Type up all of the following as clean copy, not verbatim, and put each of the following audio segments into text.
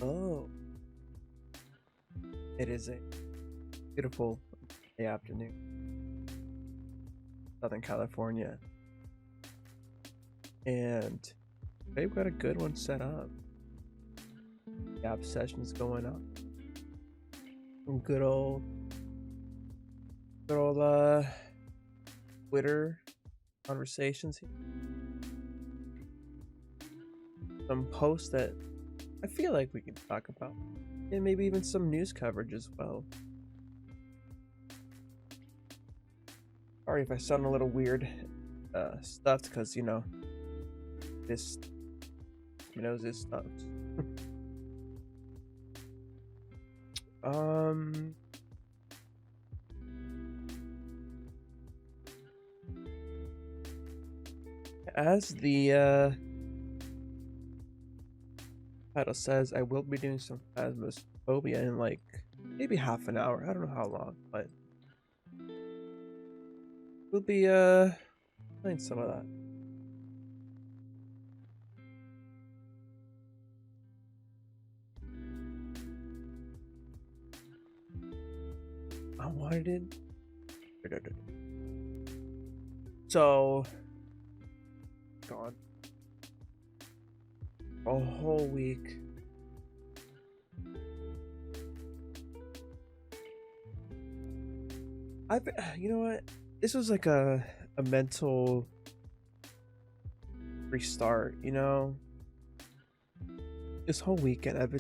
Oh, it is a beautiful day afternoon, Southern California, and they've got a good one set up. Yapp sessions going on. Some good old Twitter conversations here. Some posts that I feel like we can talk about, and maybe even some news coverage as well. Sorry if I sound a little weird, stuffed, because this nose is stuffed. um, as the title says, I will be doing some phasmophobia in like maybe half an hour. I don't know how long, but we'll be playing some of that. I wanted it. So, gone a whole week. I've, you know what? This was like a mental restart. This whole weekend I've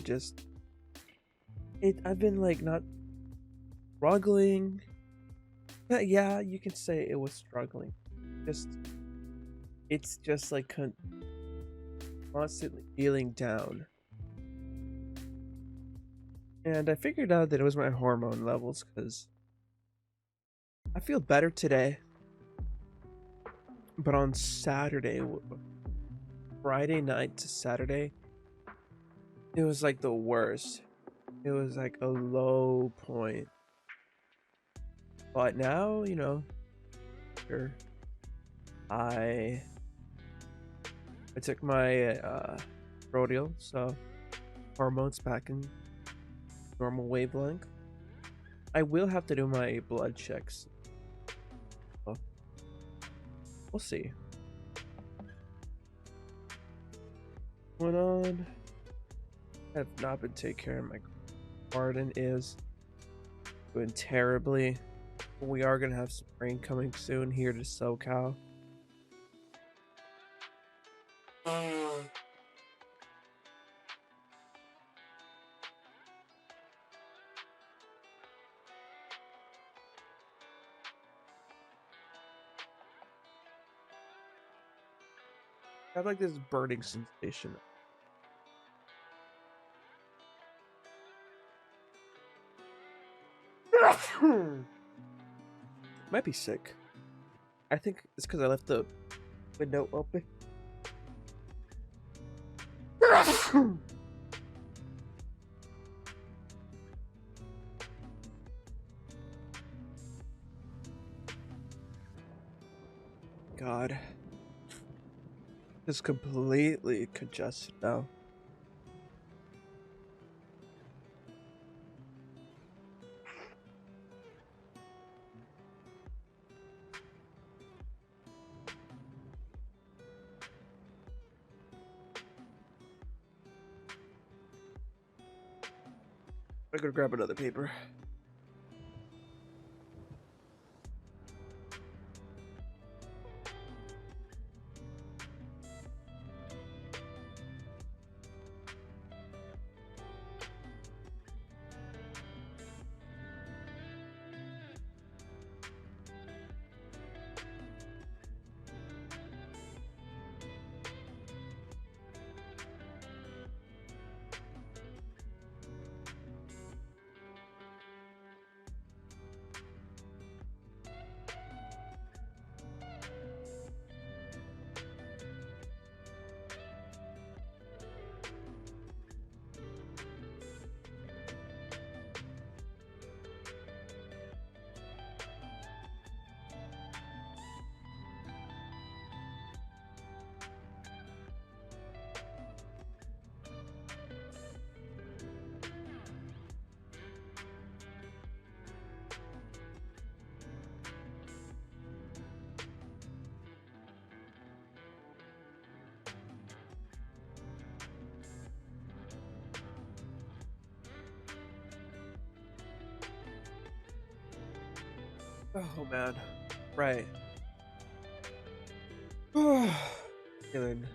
been like not struggling. Yeah, you can say it was struggling. Just it's just like constantly feeling down. And I figured out that it was my hormone levels because I feel better today. But on Saturday, Friday night to Saturday, it was like the worst. It was like a low point. But now, sure, I I took my rhodiola, so hormones back in normal wavelength. I will have to do my blood checks. So we'll see. What's going on? I have not been taking care of my garden is doing terribly. We are gonna have some rain coming soon here to SoCal. I have like this burning sensation. Might be sick. I think it's because I left the window open. God, just completely congested now. I gotta grab another paper. Oh man. Right. Feeling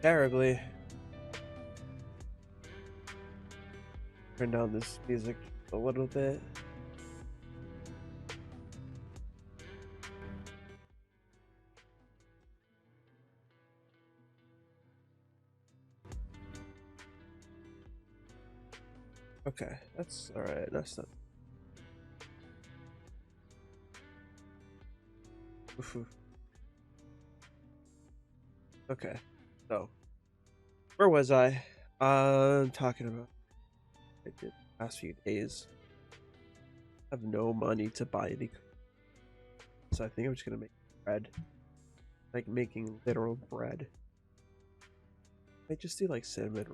terribly. Turn down this music a little bit. Okay, that's alright. That's not. Oof. Okay, so where was I? Talking about I did the past few days. I have no money to buy any, so I think I'm just gonna make bread, like making literal bread. I just do like cinnamon.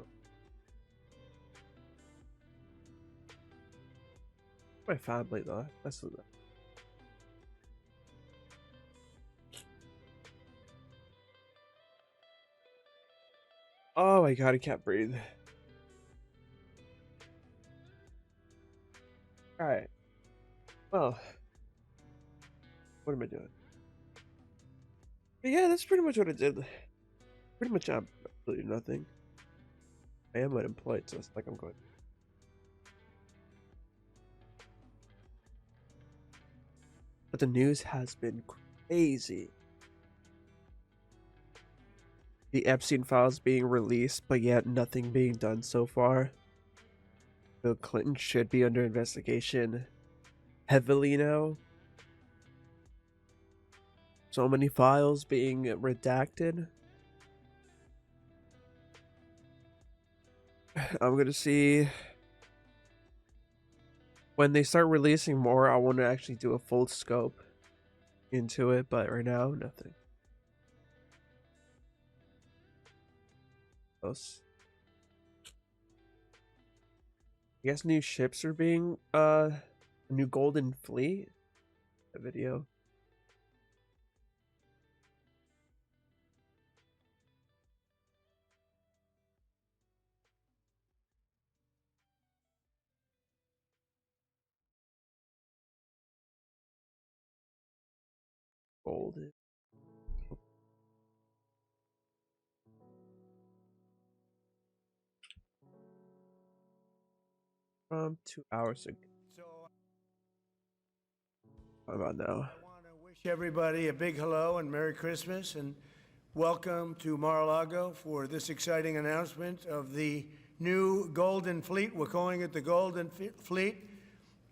My family though. That's the. Oh my god, I can't breathe. All right. Well, what am I doing? But yeah, that's pretty much what I did. Pretty much absolutely nothing. I am unemployed, so it's like I'm going. But the news has been crazy. The Epstein files being released, but yet nothing being done so far. Bill Clinton should be under investigation heavily now. So many files being redacted. I'm gonna see when they start releasing more. I want to actually do a full scope into it, but right now, nothing else. I guess new ships are being new Golden Fleet. A video. Golden from 2 hours ago. How about now? I want to wish everybody a big hello and Merry Christmas and welcome to Mar-a-Lago for this exciting announcement of the new Golden Fleet. We're calling it the Golden Fleet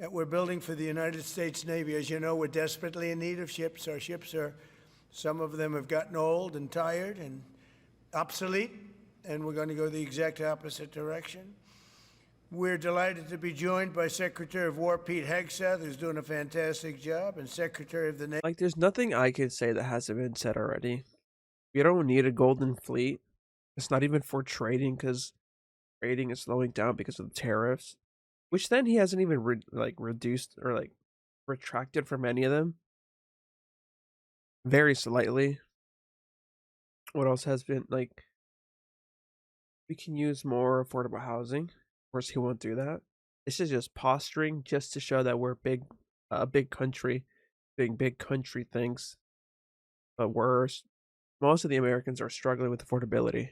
that we're building for the United States Navy. As you know, we're desperately in need of ships. Our ships are, some of them have gotten old and tired and obsolete, and we're going to go the exact opposite direction. We're delighted to be joined by Secretary of War Pete Hegseth, who's doing a fantastic job, and Secretary of the Navy. Like, there's nothing I could say that hasn't been said already. You don't need a Golden Fleet. It's not even for trading because trading is slowing down because of the tariffs, which then he hasn't even reduced or like retracted from any of them. Very slightly. What else has been like? We can use more affordable housing. Of course, he won't do that. This is just posturing, just to show that we're big, a big country, doing big country things. But most of the Americans are struggling with affordability.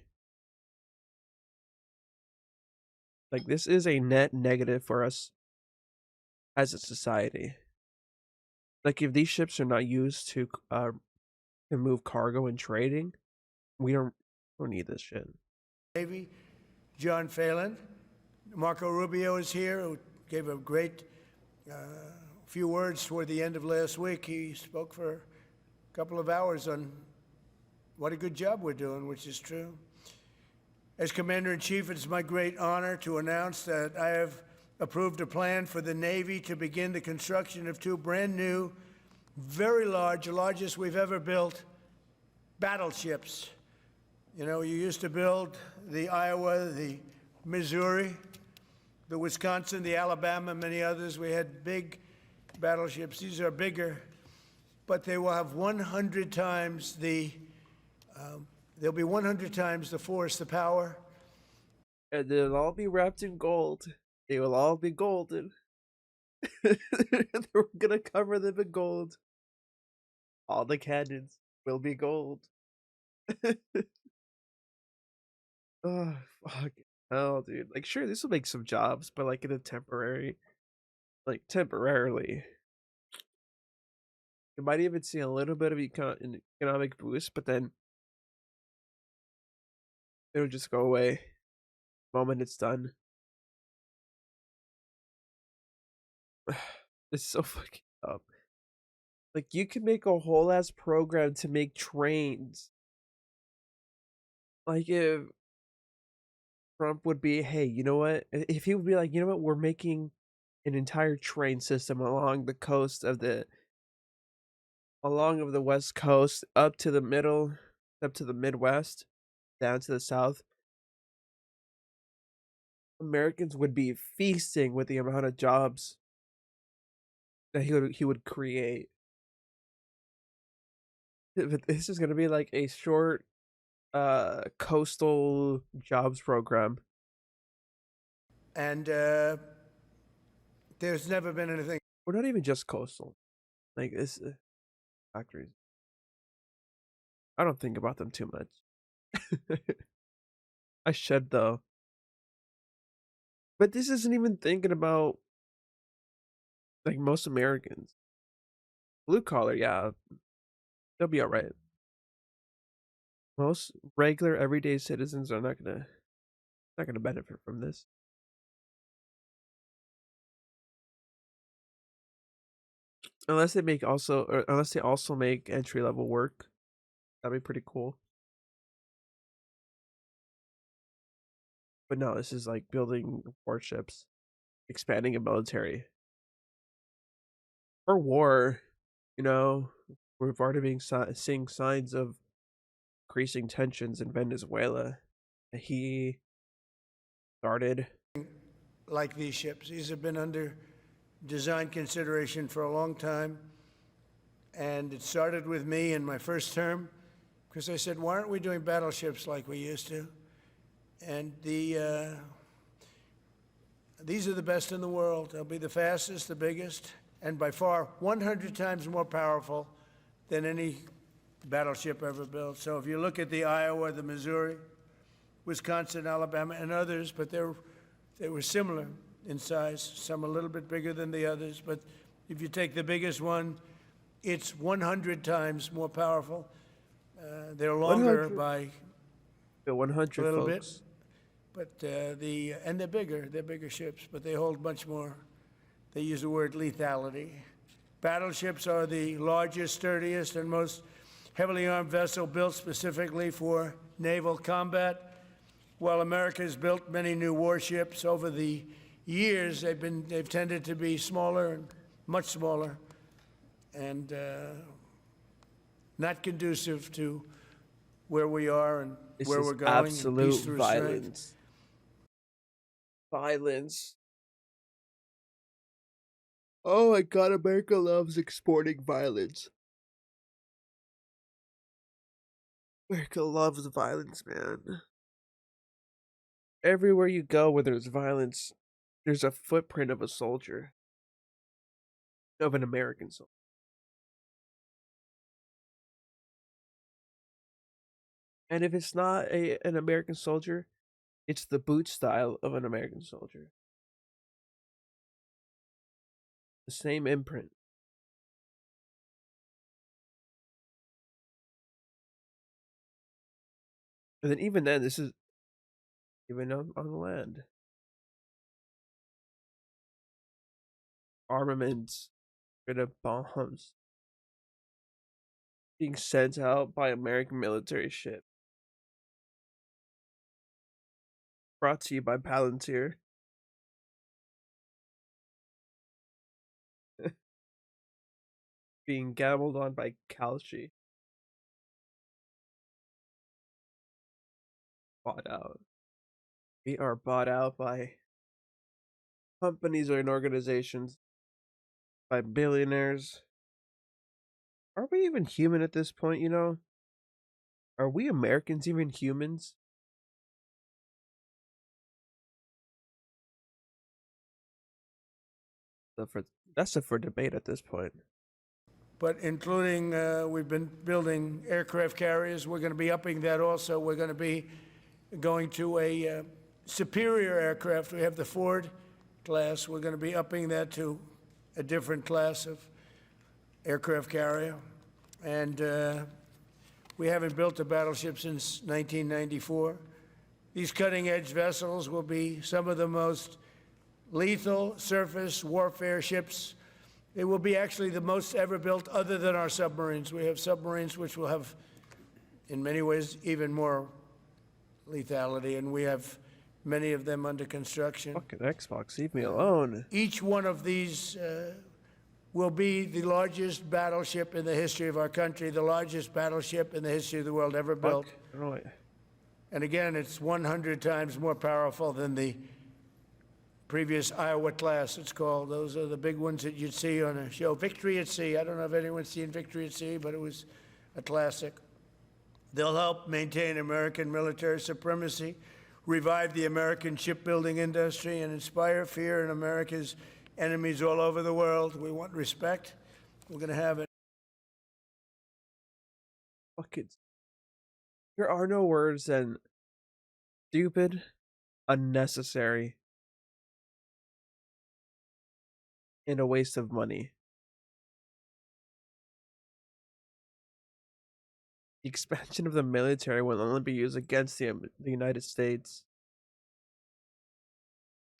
Like, this is a net negative for us as a society. Like, if these ships are not used to move cargo and trading, we don't need this shit. Navy, John Phelan. Marco Rubio is here, who gave a great few words toward the end of last week. He spoke for a couple of hours on what a good job we're doing, which is true. As Commander-in-Chief, it's my great honor to announce that I have approved a plan for the Navy to begin the construction of two brand new, very large, the largest we've ever built, battleships. You know, you used to build the Iowa, the Missouri, the Wisconsin, the Alabama, many others. We had big battleships. These are bigger, but they will have 100 times the, they'll be 100 times the force, the power. And they'll all be wrapped in gold. They will all be golden. They're gonna cover them in gold. All the cannons will be gold. Oh, fuck hell, dude. Like, sure, this will make some jobs, but like in a temporarily. You might even see a little bit of an economic boost, but then it'll just go away the moment it's done. It's so fucking up. Like, you can make a whole ass program to make trains. Like, if Trump would be, hey, you know what? If he would be like, you know what? We're making an entire train system along of the West Coast, up to the middle, up to the Midwest, down to the South. Americans would be feasting with the amount of jobs that he would create. But this is gonna be like a short coastal jobs program. And there's never been anything. We're not even just coastal. Like this factories. I don't think about them too much. I should though. But this isn't even thinking about like most Americans. Blue collar, yeah, they'll be all right. Most regular everyday citizens are not gonna benefit from this. Unless they also make entry level work. That'd be pretty cool. But no, this is like building warships, expanding a military. For war, you know, we've already been seeing signs of increasing tensions in Venezuela. He started. Like these ships. These have been under design consideration for a long time. And it started with me in my first term, because I said, why aren't we doing battleships like we used to? And these are the best in the world. They'll be the fastest, the biggest, and by far 100 times more powerful than any battleship ever built. So if you look at the Iowa, the Missouri, Wisconsin, Alabama, and others, but they were similar in size, some a little bit bigger than the others. But if you take the biggest one, it's 100 times more powerful. They're longer 100. by The a 100 little folks. bit, but and they're bigger. They're bigger ships, but they hold much more. They use the word lethality. Battleships are the largest, sturdiest, and most heavily armed vessel built specifically for naval combat. While America has built many new warships over the years, they've tended to be smaller and much smaller, and not conducive to where we are and This where is we're going. And absolute peace through strength. violence. Violence. Oh my god, America loves exporting violence. America loves violence, man. Everywhere you go where there's violence, there's a footprint of a soldier, of an American soldier. And if it's not an American soldier, it's the boot style of an American soldier. The same imprint. And then even then, this is even on the land. Armaments, rid of bombs being sent out by American military ship. Brought to you by Palantir. Being gambled on by Kalshi. Bought out. We are bought out by companies and organizations, by billionaires. Are we even human at this point, you know? Are we Americans even humans? That's up for debate at this point. But including, we've been building aircraft carriers. We're going to be upping that also. We're going to be going to a superior aircraft. We have the Ford class. We're going to be upping that to a different class of aircraft carrier. And we haven't built a battleship since 1994. These cutting-edge vessels will be some of the most lethal surface warfare ships. They will be actually the most ever built other than our submarines. We have submarines which will have, in many ways, even more lethality, and we have many of them under construction. Fucking Xbox, leave me alone. Each one of these will be the largest battleship in the history of our country, the largest battleship in the history of the world ever built. I don't know. And again, it's 100 times more powerful than the previous Iowa class, it's called. Those are the big ones that you'd see on a show. Victory at Sea. I don't know if anyone's seen Victory at Sea, but it was a classic. They'll help maintain American military supremacy, revive the American shipbuilding industry, and inspire fear in America's enemies all over the world. We want respect. We're going to have it. Fucking. There are no words than stupid, unnecessary, and a waste of money. The expansion of the military will only be used against the United States.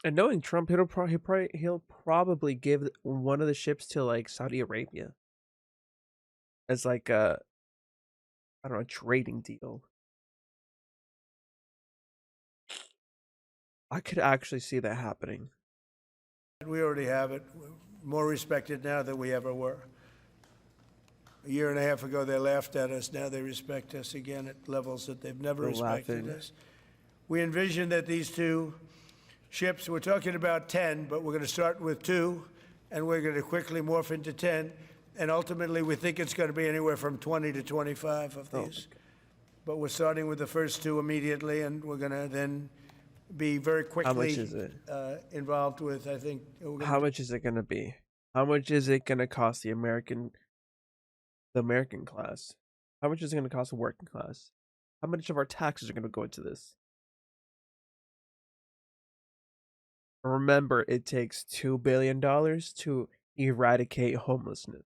And knowing Trump, he'll probably give one of the ships to like Saudi Arabia as like a, I don't know, a trading deal. I could actually see that happening. We already have it. We're more respected now than we ever were. A year and a half ago, they laughed at us. Now they respect us again at levels that they've never respected us. We envision that these two ships, we're talking about 10, but we're going to start with 2, and we're going to quickly morph into 10. And ultimately, we think it's going to be anywhere from 20 to 25 of these. But we're starting with the first 2 immediately, and we're going to then be very quickly How much is it? Involved with, I think. How much is it going to be? How much is it going to cost the American class? How much is it going to cost the working class? How much of our taxes are going to go into this? Remember, it takes $2 billion to eradicate homelessness.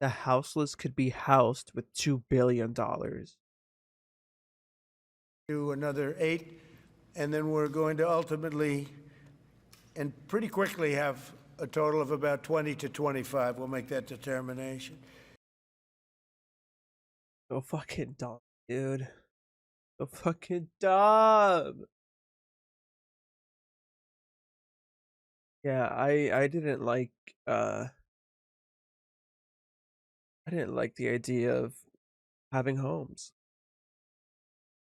The houseless could be housed with $2 billion. To another 8, and then we're going to ultimately and pretty quickly have a total of about 20 to 25. We'll make that determination. So fucking dumb, dude. So fucking dumb. Yeah, I didn't like the idea of having homes.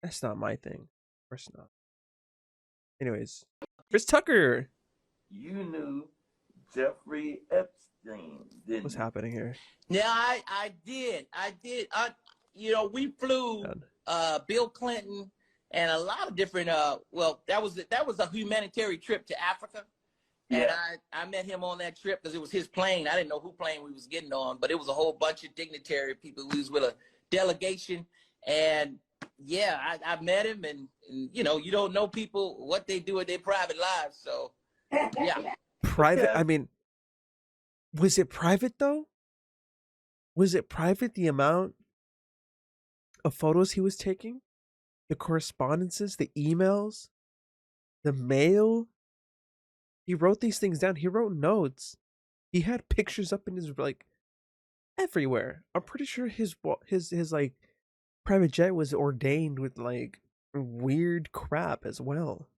That's not my thing. Of course not. Anyways, Chris Tucker. You knew Jeffrey Epstein, didn't What's you? happening here? Yeah, I did. We flew Bill Clinton and a lot of different that was a humanitarian trip to Africa. And Yeah. I met him on that trip because it was his plane. I didn't know who plane we was getting on, but it was a whole bunch of dignitary people. We was with a delegation, and yeah, I met him, and you don't know people what they do in their private lives, so yeah. Private? I mean, was it private though? Was it private, the amount of photos he was taking? The correspondences, the emails, the mail? He wrote these things down. He wrote notes. He had pictures up in his like everywhere. I'm pretty sure his like private jet was ordained with like weird crap as well.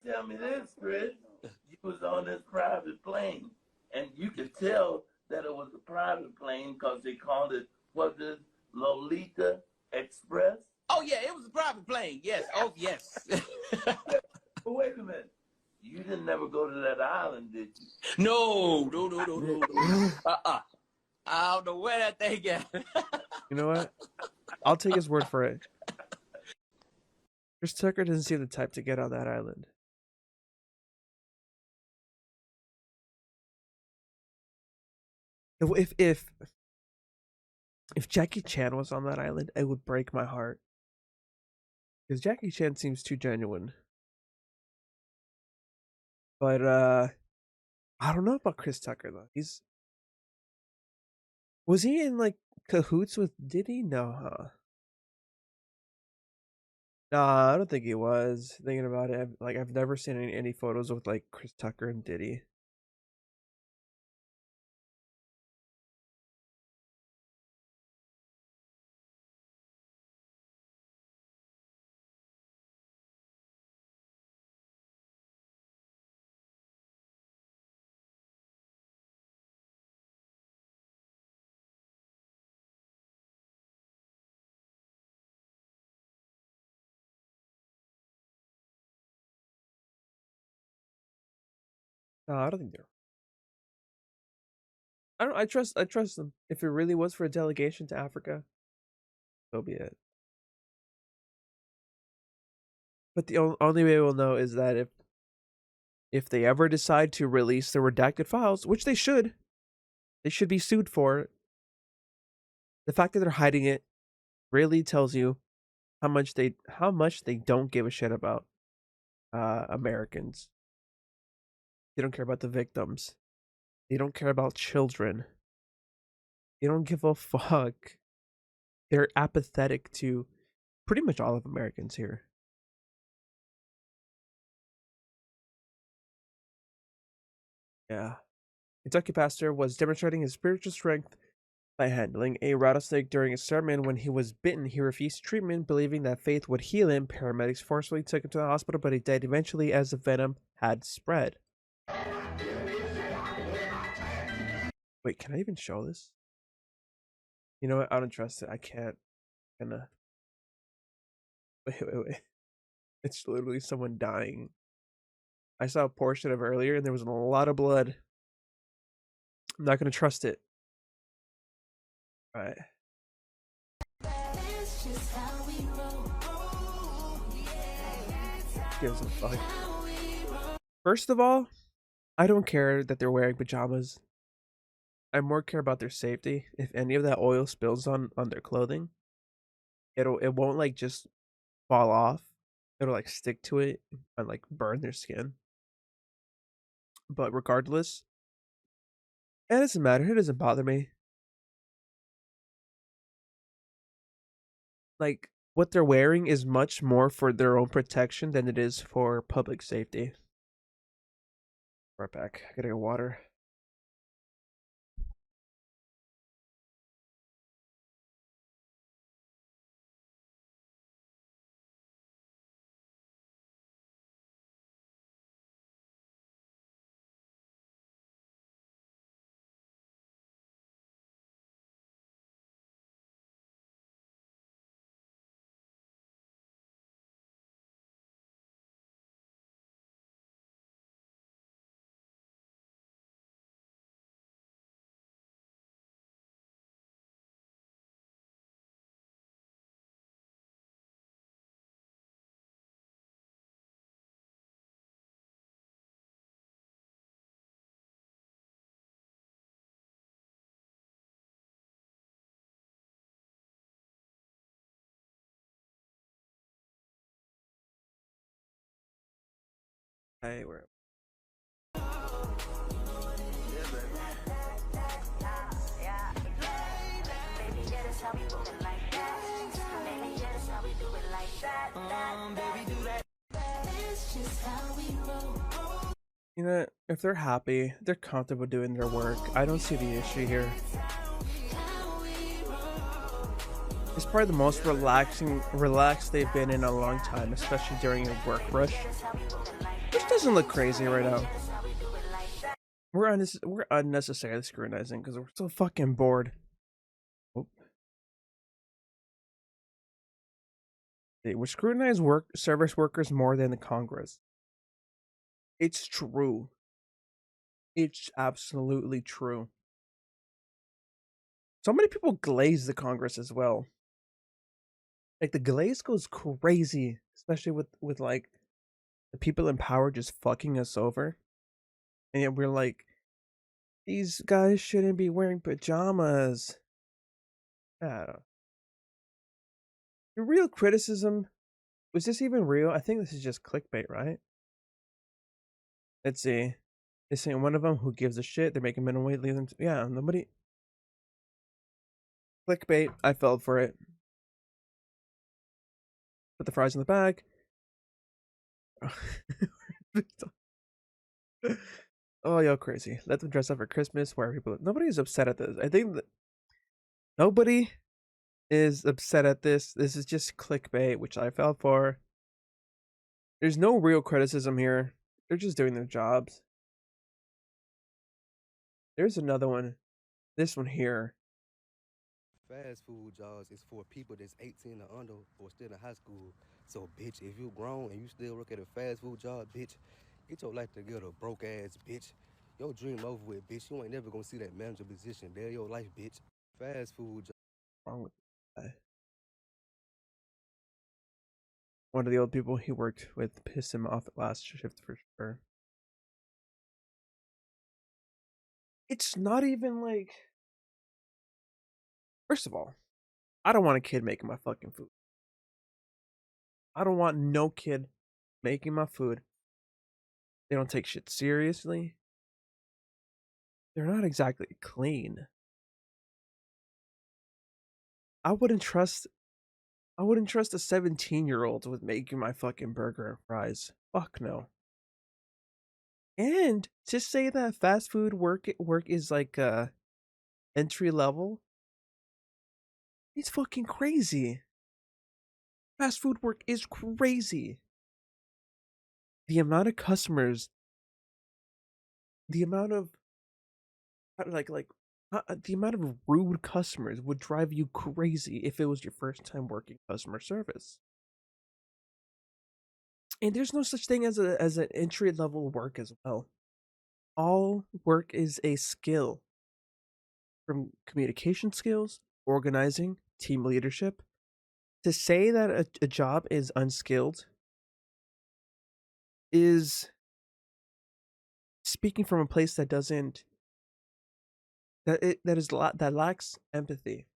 Tell me this, Chris. You was on this private plane, and you could tell that it was a private plane because they called it, was it Lolita Express? Oh yeah, it was a private plane. Yes. Oh yes. But wait a minute. You didn't never go to that island, did you? No. I don't know where that thing at. You know what? I'll take his word for it. Chris Tucker doesn't seem the type to get on that island. if Jackie Chan was on that island, it would break my heart because Jackie Chan seems too genuine. But I don't know about Chris Tucker though. Was he in like cahoots with Diddy? No, huh? Nah, I don't think he was. Thinking about it, I've never seen any photos with like Chris Tucker and Diddy. No, I don't think they're. I don't. I trust them. If it really was for a delegation to Africa, so be it. But the only way we'll know is that if they ever decide to release the redacted files, which they should be sued for it. The fact that they're hiding it really tells you how much they don't give a shit about Americans. They don't care about the victims. They don't care about children. They don't give a fuck. They're apathetic to pretty much all of Americans here. Yeah. Kentucky pastor was demonstrating his spiritual strength by handling a rattlesnake during a sermon. When he was bitten, he refused treatment, believing that faith would heal him. Paramedics forcefully took him to the hospital, but he died eventually as the venom had spread. Wait, can I even show this? You know what? I don't trust it. I can't. Gonna. Wait. It's literally someone dying. I saw a portion of earlier and there was a lot of blood. I'm not gonna trust it. Alright. Gives a fuck. First of all, I don't care that they're wearing pajamas. I more care about their safety. If any of that oil spills on their clothing, it won't like just fall off. It'll like stick to it and like burn their skin. But regardless, it doesn't matter. It doesn't bother me. Like what they're wearing is much more for their own protection than it is for public safety. Right back. I gotta get water. Hey, where? You know, if they're happy, they're comfortable doing their work. I don't see the issue here. It's probably the most relaxed they've been in a long time, especially during a work rush. Which doesn't look crazy right now. We're unnecessarily scrutinizing because we're so fucking bored. Oh. We scrutinize service workers more than the Congress. It's true. It's absolutely true. So many people glaze the Congress as well. Like the glaze goes crazy, especially with like the people in power just fucking us over. And yet we're like These guys shouldn't be wearing pajamas. I don't know. The real criticism, was this even real? I think this is just clickbait, right? Let's see. They're saying one of them who gives a shit. They're making minimum wage. Leave them. Yeah, nobody. Clickbait. I fell for it. Put the fries in the bag. Oh, yo, crazy. Let them dress up for Christmas. Where people. Nobody's upset at this. I think that nobody is upset at this. This is just clickbait, which I fell for. There's no real criticism here. They're just doing their jobs. There's another one. This one here. Fast food jobs is for people that's 18 or under or still in high school. So, bitch, if you grown and you still work at a fast food job, bitch, get your life together, broke ass bitch. Your dream over with, bitch. You ain't never gonna see that manager position. There your life, bitch. Fast food job. Wrong with this guy. One of the old people he worked with pissed him off at last shift for sure. It's not even like. First of all, I don't want a kid making my fucking food. I don't want no kid making my food. They don't take shit seriously. They're not exactly clean. I wouldn't trust a 17-year-old with making my fucking burger and fries. Fuck no. And to say that fast food work is like entry level, it's fucking crazy. Fast food work is crazy. The amount of customers, the amount of the amount of rude customers would drive you crazy if it was your first time working customer service. And there's no such thing as an entry level work as well. All work is a skill, from communication skills, organizing, team leadership. To say that a job is unskilled is speaking from a place that doesn't that lacks empathy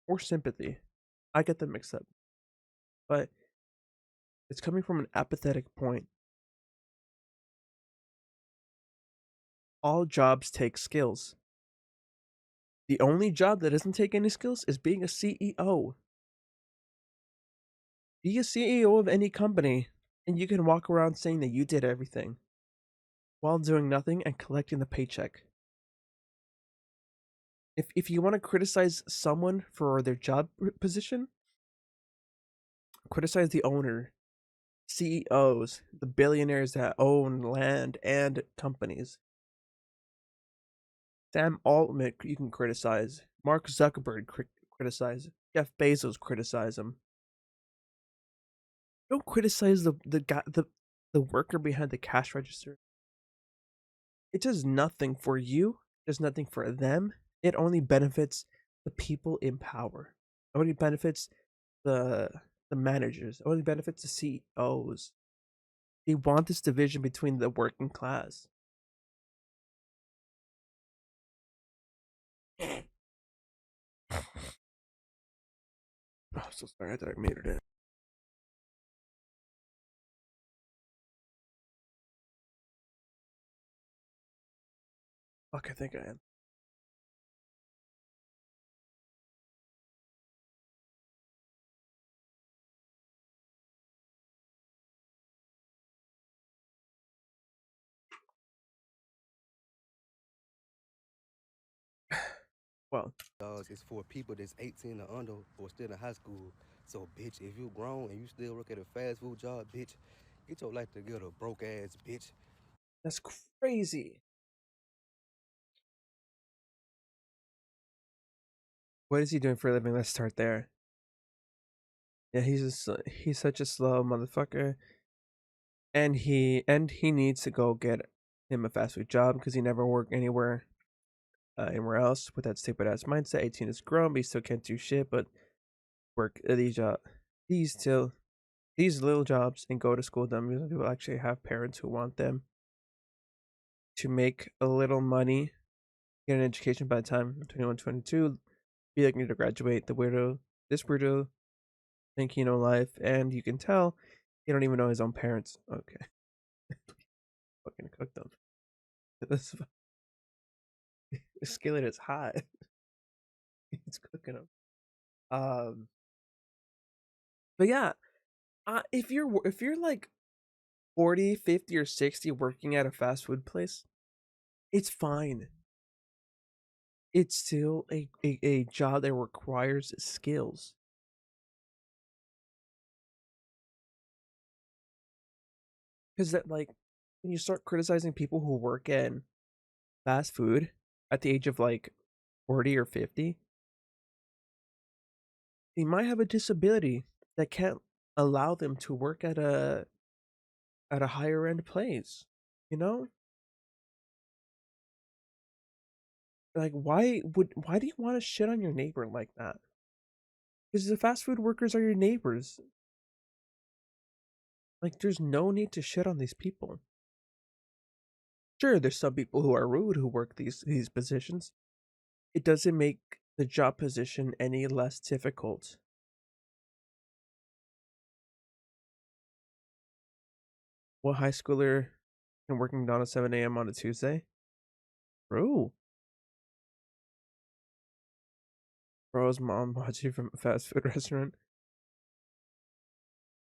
or sympathy. I get them mixed up, but it's coming from an apathetic point. All jobs take skills. The only job that doesn't take any skills is being a CEO. Be a CEO of any company, and you can walk around saying that you did everything while doing nothing and collecting the paycheck. If you want to criticize someone for their job position, criticize the owner, CEOs, the billionaires that own land and companies. Sam Altman, you can criticize. Mark Zuckerberg, criticize. Jeff Bezos, criticize him. Don't criticize the guy, the worker behind the cash register. It does nothing for you. It does nothing for them. It only benefits the people in power. It only benefits the managers. It only benefits the CEOs. They want this division between the working class. I'm so sorry. I thought I made it in. Fuck, I think I am. Well, Jobs is for people that's 18 or under or still in high school. So, bitch, if you grown and you still work at a fast food job, bitch, get your life together, broke ass bitch. that's crazy. What is he doing for a living? Let's start there. Yeah, he's such a slow motherfucker, and he needs to go get him a fast food job because he never worked anywhere else with that stupid ass mindset. 18 is grown, but he still can't do shit. But work these little jobs and go to school. Them people actually have parents who want them to make a little money get an education by the time 21, 22, be like, need to graduate. This weirdo, think you know life, and you can tell you don't even know his own parents. Okay, fucking cook them. This the skillet is hot. He's cooking them. Um, but yeah, if you're like 40, 50, or 60 working at a fast food place, it's fine. It's still a job that requires skills. Because that, like, when you start criticizing people who work in fast food at the age of like 40 or 50, they might have a disability that can't allow them to work at a higher end place. You know? Like, why do you want to shit on your neighbor like that? Because the fast food workers are your neighbors. Like, there's no need to shit on these people. Sure, there's some people who are rude who work these positions. It doesn't make the job position any less difficult. What high schooler can work McDonald's 7 a.m. on a Tuesday? Bro. Bro's mom watching from a fast food restaurant.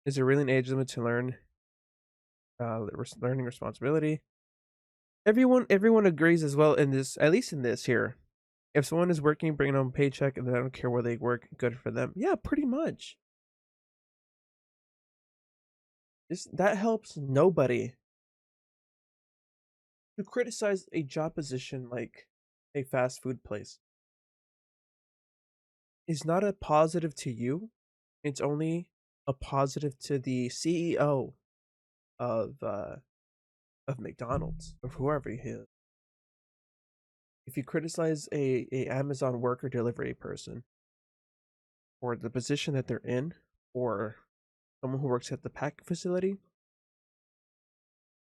Is there really an age limit to learning responsibility? Everyone agrees as well in this, at least in this here. If someone is working, bringing home a paycheck, and they don't care where they work, good for them. Yeah, pretty much. That helps nobody. To criticize a job position like a fast food place is not a positive to you. It's only a positive to the CEO of McDonald's or whoever he is. If you criticize a Amazon worker delivery person or the position that they're in, or someone who works at the pack facility,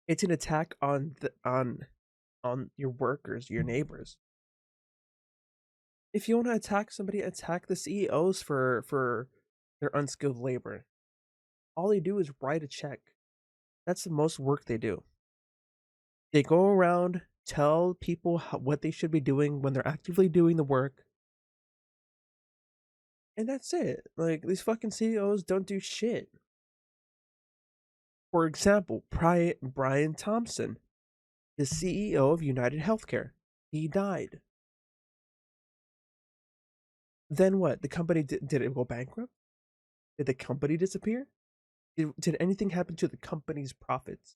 it's an attack on your workers, your neighbors. If you want to attack somebody, attack the CEOs for their unskilled labor. All they do is write a check. That's the most work they do. They go around, tell people what they should be doing when they're actively doing the work, and that's it. Like, these fucking CEOs don't do shit. For example, Brian Thompson, the CEO of United Healthcare, he died. Then what? The company did it go bankrupt? Did the company disappear? Did anything happen to the company's profits?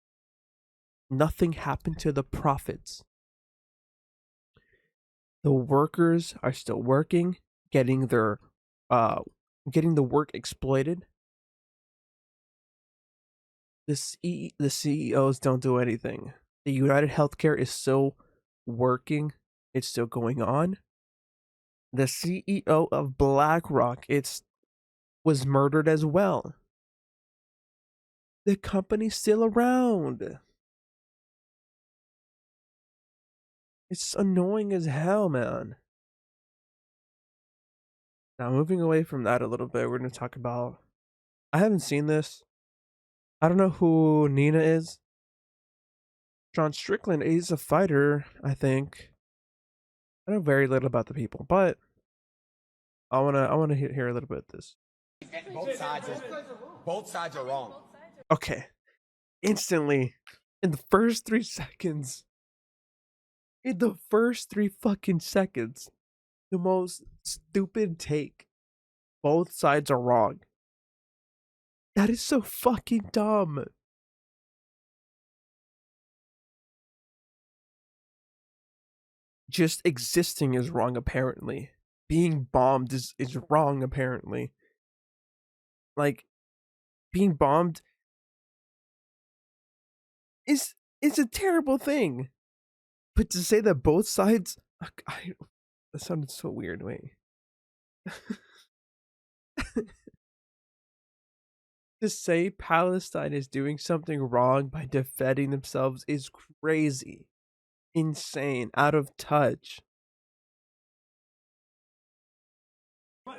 Nothing happened to the profits. The workers are still working, getting the work exploited. The CEOs don't do anything. The United Healthcare is still working. It's still going on. The CEO of BlackRock was murdered as well. The company's still around. It's annoying as hell, man. Now, moving away from that a little bit, we're going to talk about. I haven't seen this. I don't know who Nina is. John Strickland is a fighter, I think. I know very little about the people, but I wanna hear a little bit of this. Both sides are wrong. Okay, instantly, in the first 3 seconds, the most stupid take. Both sides are wrong. That is so fucking dumb. Just existing is wrong, apparently. Being bombed is wrong, apparently. Like, being bombed is a terrible thing. But to say that both sides, that sounded so weird. Wait. To say Palestine is doing something wrong by defending themselves is crazy, insane, out of touch.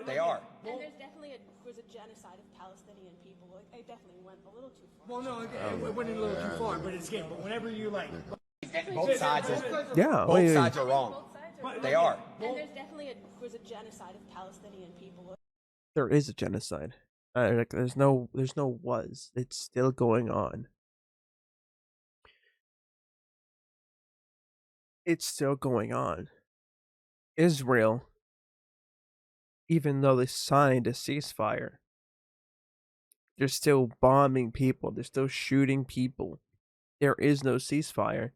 They are. And there's definitely was a genocide of Palestinian people. It definitely went a little too far. Well, no, it went a little too far, but it's game. But whenever you like, Both sides Yeah, both sides are wrong. Both sides are They are. And there's definitely was a genocide of Palestinian people. there is a genocide. Like, there's no was. It's still going on. It's still going on. Israel, even though they signed a ceasefire, they're still bombing people. They're still shooting people. There is no ceasefire.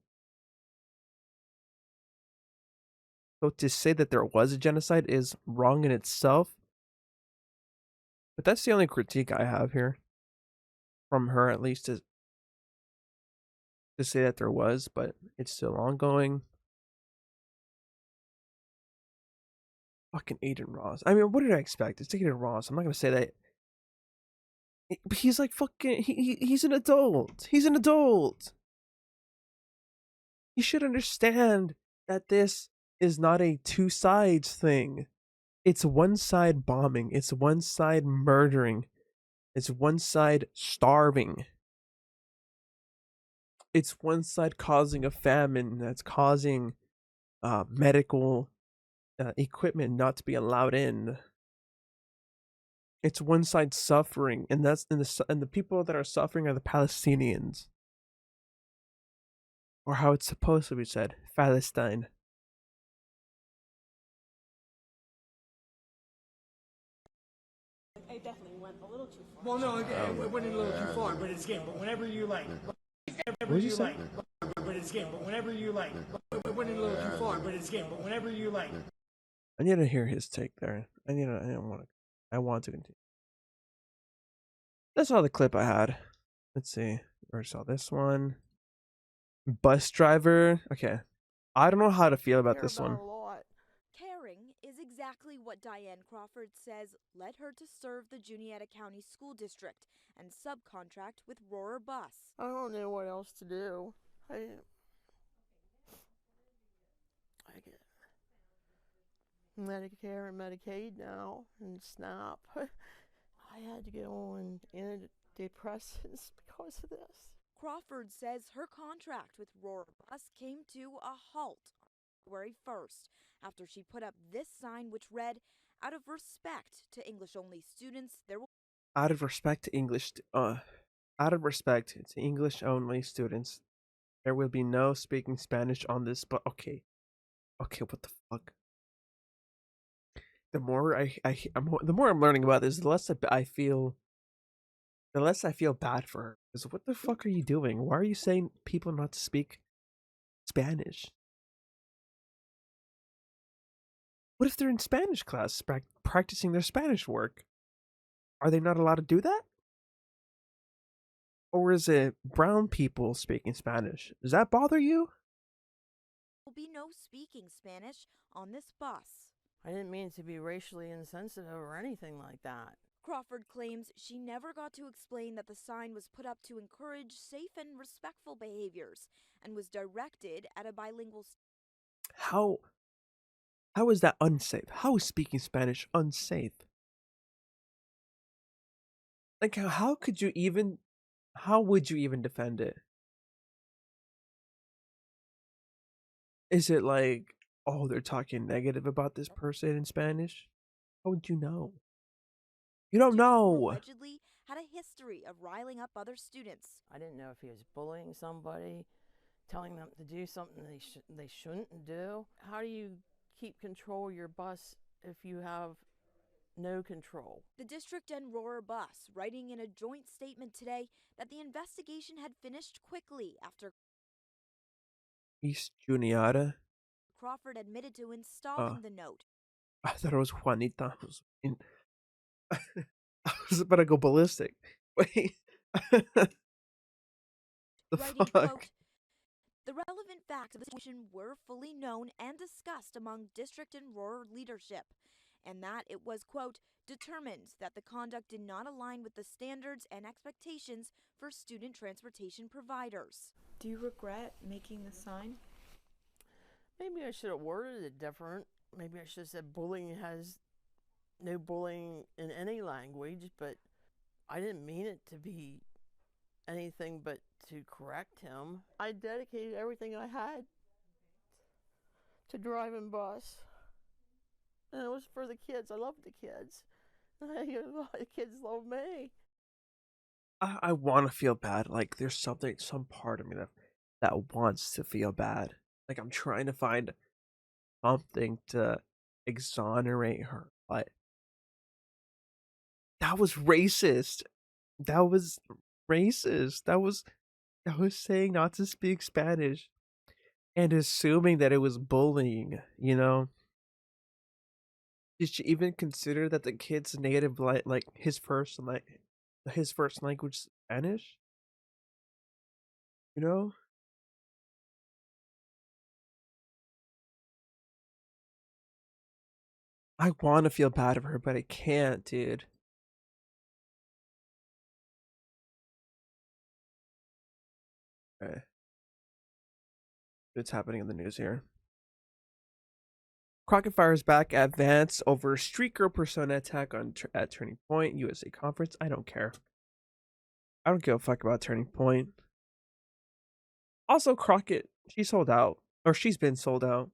So to say that there was a genocide is wrong in itself. But that's the only critique I have here. From her, at least, to say that there was, but it's still ongoing. Fucking Aiden Ross. I mean, what did I expect? It's Aiden Ross. I'm not gonna say that. But he's like fucking. He's an adult. He's an adult. He should understand that this is not a two sides thing. It's one side bombing. It's one side murdering. It's one side starving. It's one side causing a famine that's causing medical equipment not to be allowed in. It's one side suffering, and the people that are suffering are the Palestinians, or how it's supposed to be said, Palestine. It definitely went a little too far. well, no, it went a little too far, but it's game. But whenever you like, What did you say? but it's game. But whenever you like, it went a little too far, but it's game. But whenever you like. I need to hear his take there. I want to continue. That's all the clip I had. Let's see. Where I saw this one. Bus driver. Okay. I don't know how to feel about this one. Caring is exactly what Diane Crawford says led her to serve the Juniata County School District and subcontract with Rohrer Bus. I don't know what else to do. I get Medicare and Medicaid now and SNAP. I had to go on antidepressants because of this. Crawford says her contract with Rohrer Bus came to a halt on February 1st after she put up this sign which read, "Out of respect to English-only students, there will..." Out of respect to English only students, there will be no speaking Spanish on this. But okay, what the fuck? The more the more I'm learning about this, the less I feel bad for her. Because what the fuck are you doing? Why are you saying people not to speak Spanish? What if they're in Spanish class practicing their Spanish work? Are they not allowed to do that? Or is it brown people speaking Spanish? Does that bother you? Will be no speaking Spanish on this bus. I didn't mean to be racially insensitive or anything like that. Crawford claims she never got to explain that the sign was put up to encourage safe and respectful behaviors and was directed at a bilingual... How is that unsafe? How is speaking Spanish unsafe? Like, how would you even defend it? Is it like, oh, they're talking negative about this person in Spanish? How would you know? You don't know. Allegedly had a history of riling up other students. I didn't know if he was bullying somebody, telling them to do something they shouldn't do. How do you keep control of your bus if you have no control? The district and Rohrer Bus writing in a joint statement today that the investigation had finished quickly after East Juniata? Crawford admitted to installing the note. I thought it was Juanita. I was about to go ballistic. Wait. The Writing, fuck? quote, "The relevant facts of the situation were fully known and discussed among district and Rohrer leadership, and that it was, quote, determined that the conduct did not align with the standards and expectations for student transportation providers." Do you regret making the sign? Maybe I should have worded it different. Maybe I should have said bullying has no bullying in any language, but I didn't mean it to be anything but to correct him. I dedicated everything I had to driving bus. And it was for the kids. I love the kids. The kids love me. I want to feel bad. Like there's some part of me that wants to feel bad. Like I'm trying to find something to exonerate her, but that was racist. That was racist. That was saying not to speak Spanish and assuming that it was bullying, you know? Did she even consider that the kid's native like his first language is Spanish? You know? I want to feel bad for her, but I can't, dude. Okay. What's happening in the news here? Crockett fires back at Vance over street girl persona attack at Turning Point USA conference. I don't care. I don't give a fuck about Turning Point. Also, Crockett, she sold out, or she's been sold out.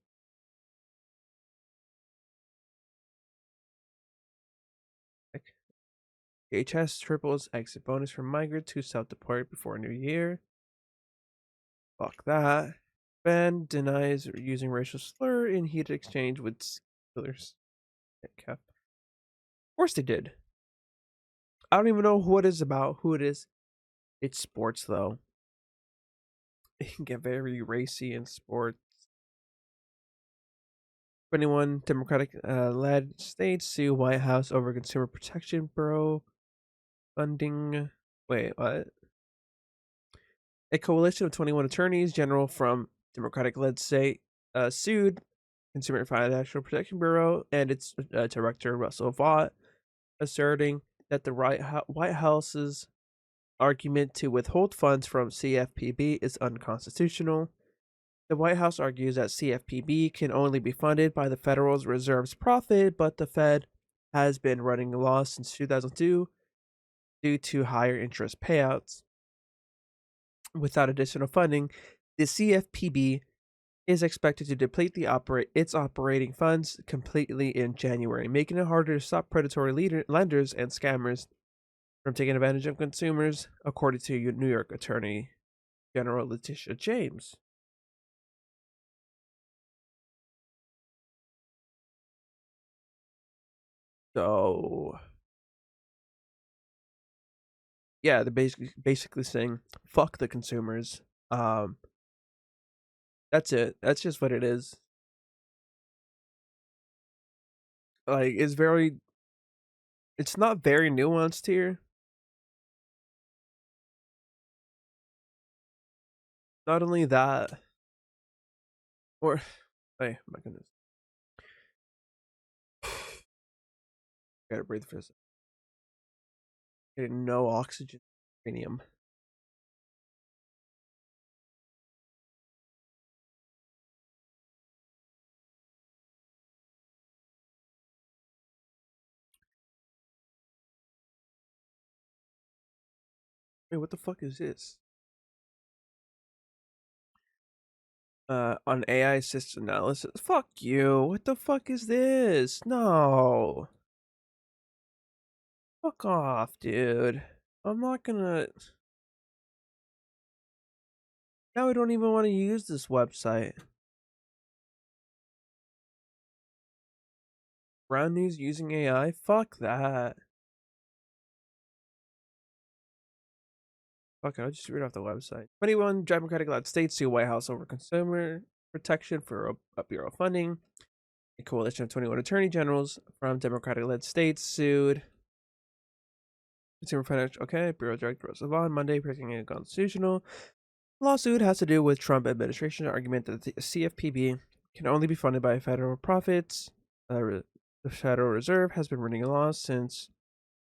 HS triples exit bonus for migrants who self-deport before New Year. Fuck that. Ben denies using racial slur in heated exchange with Steelers. Of course they did. I don't even know what it's about, who it is. It's sports, though. It can get very racy in sports. 21 Democratic led states sue White House over Consumer Protection Bureau funding. Wait, what? A coalition of 21 attorneys general from Democratic led state sued Consumer Financial Protection Bureau and its director, Russell Vought, asserting that the White House's argument to withhold funds from CFPB is unconstitutional. The White House argues that CFPB can only be funded by the Federal Reserve's profit, but the Fed has been running a loss since 2002 due to higher interest payouts. Without additional funding, the CFPB is expected to deplete its operating funds completely in January, making it harder to stop predatory lenders and scammers from taking advantage of consumers, according to New York Attorney General Letitia James. So, yeah, they're basically saying fuck the consumers. That's it. That's just what it is. Like, it's not very nuanced here. Not only that, or, hey, my goodness. Gotta breathe for a second. Getting no oxygen, uranium. Wait, what the fuck is this? On AI assisted analysis. Fuck you. What the fuck is this? No. Fuck off, dude. I'm not gonna. Now I don't even want to use this website. Brown news using AI? Fuck that. Fuck it, I'll just read off the website. 21 Democratic led states sue White House over consumer protection for a bureau funding. A coalition of 21 attorney generals from Democratic led states sued Consumer Financial Bureau Director Russell Vaughn Monday, breaking it unconstitutional. Lawsuit has to do with Trump administration's argument that the CFPB can only be funded by federal profits. The Federal Reserve has been running a loss since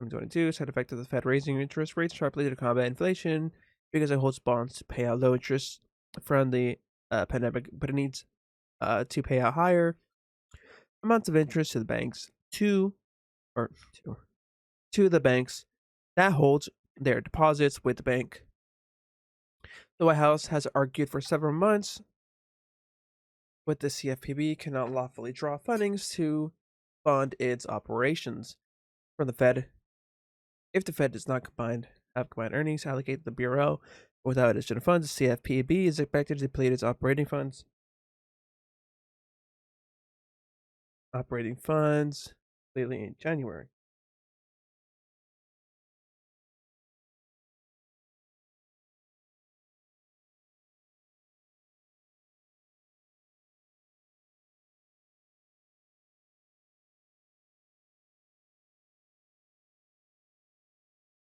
2022, side effect of the Fed raising interest rates sharply to combat inflation because it holds bonds to pay out low interest from the pandemic, but it needs to pay out higher amounts of interest to the banks to or to the banks that hold their deposits with the bank. The White House has argued for several months with the CFPB cannot lawfully draw fundings to fund its operations from the Fed. If the Fed does not have combined earnings allocated to the Bureau without additional funds, the CFPB is expected to deplete its operating funds. Completely in January.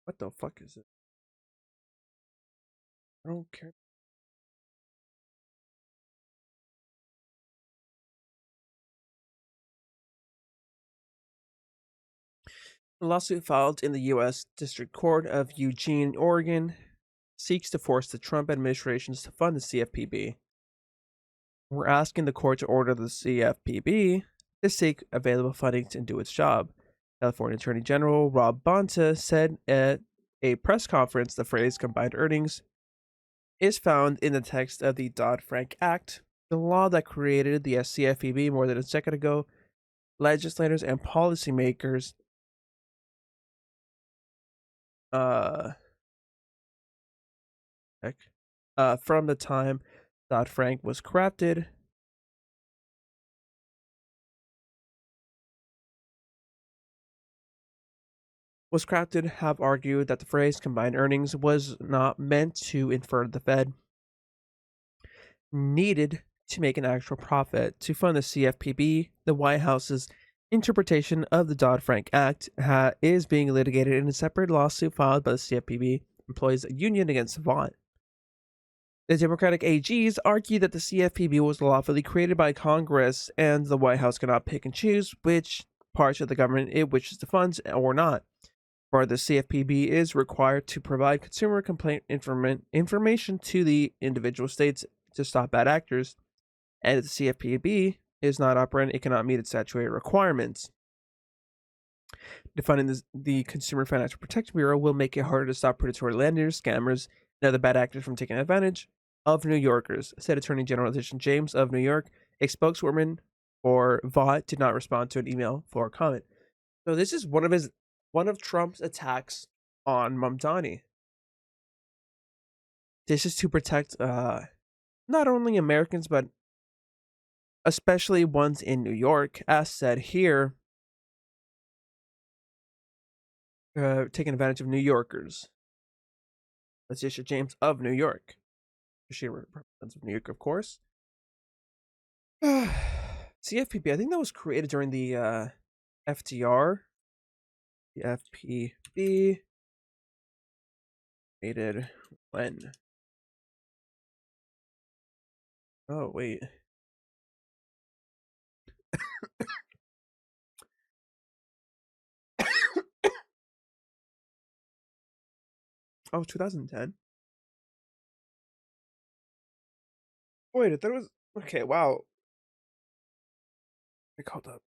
What the fuck is it? I don't care. A lawsuit filed in the U.S. District Court of Eugene, Oregon, seeks to force the Trump administrations to fund the CFPB. We're asking the court to order the CFPB to seek available funding to do its job. California Attorney General Rob Bonta said at a press conference the phrase combined earnings is found in the text of the Dodd-Frank Act, the law that created the CFPB more than a decade ago. Legislators and policymakers from the time Dodd-Frank was crafted have argued that the phrase combined earnings was not meant to infer the Fed needed to make an actual profit to fund the CFPB. The White House's interpretation of the Dodd-Frank Act is being litigated in a separate lawsuit filed by the CFPB employees union against Vaught. The Democratic AGs argue that the CFPB was lawfully created by Congress and the White House cannot pick and choose which parts of the government it wishes to fund or not. For the CFPB is required to provide consumer complaint information to the individual states to stop bad actors, and if the CFPB is not operating, it cannot meet its statutory requirements. Defunding the Consumer Financial Protection Bureau will make it harder to stop predatory lenders, scammers, and other bad actors from taking advantage of New Yorkers, said Attorney General Letitia James of New York. A spokeswoman for Vaught did not respond to an email for comment. So this is one of Trump's attacks on Mamdani. This is to protect not only Americans, but especially ones in New York, as said here, taking advantage of New Yorkers. Letitia James of New York. She represents New York, of course. CFPB, I think that was created during the FDR. The FPB created when? Oh, wait. Oh, 2010. Wait, I thought it was okay. Wow, I called up.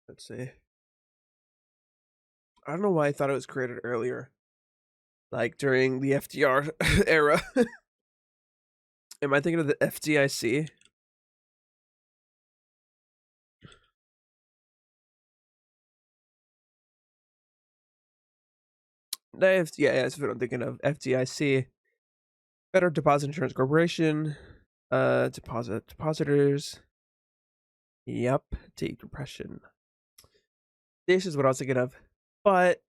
Let's see. I don't know why I thought it was created earlier, like during the FDR era. Am I thinking of the FDIC? Yeah, that's what I'm thinking of. FDIC, Federal Deposit Insurance Corporation, depositors. Yep, Deep Depression. This is what I was thinking of, but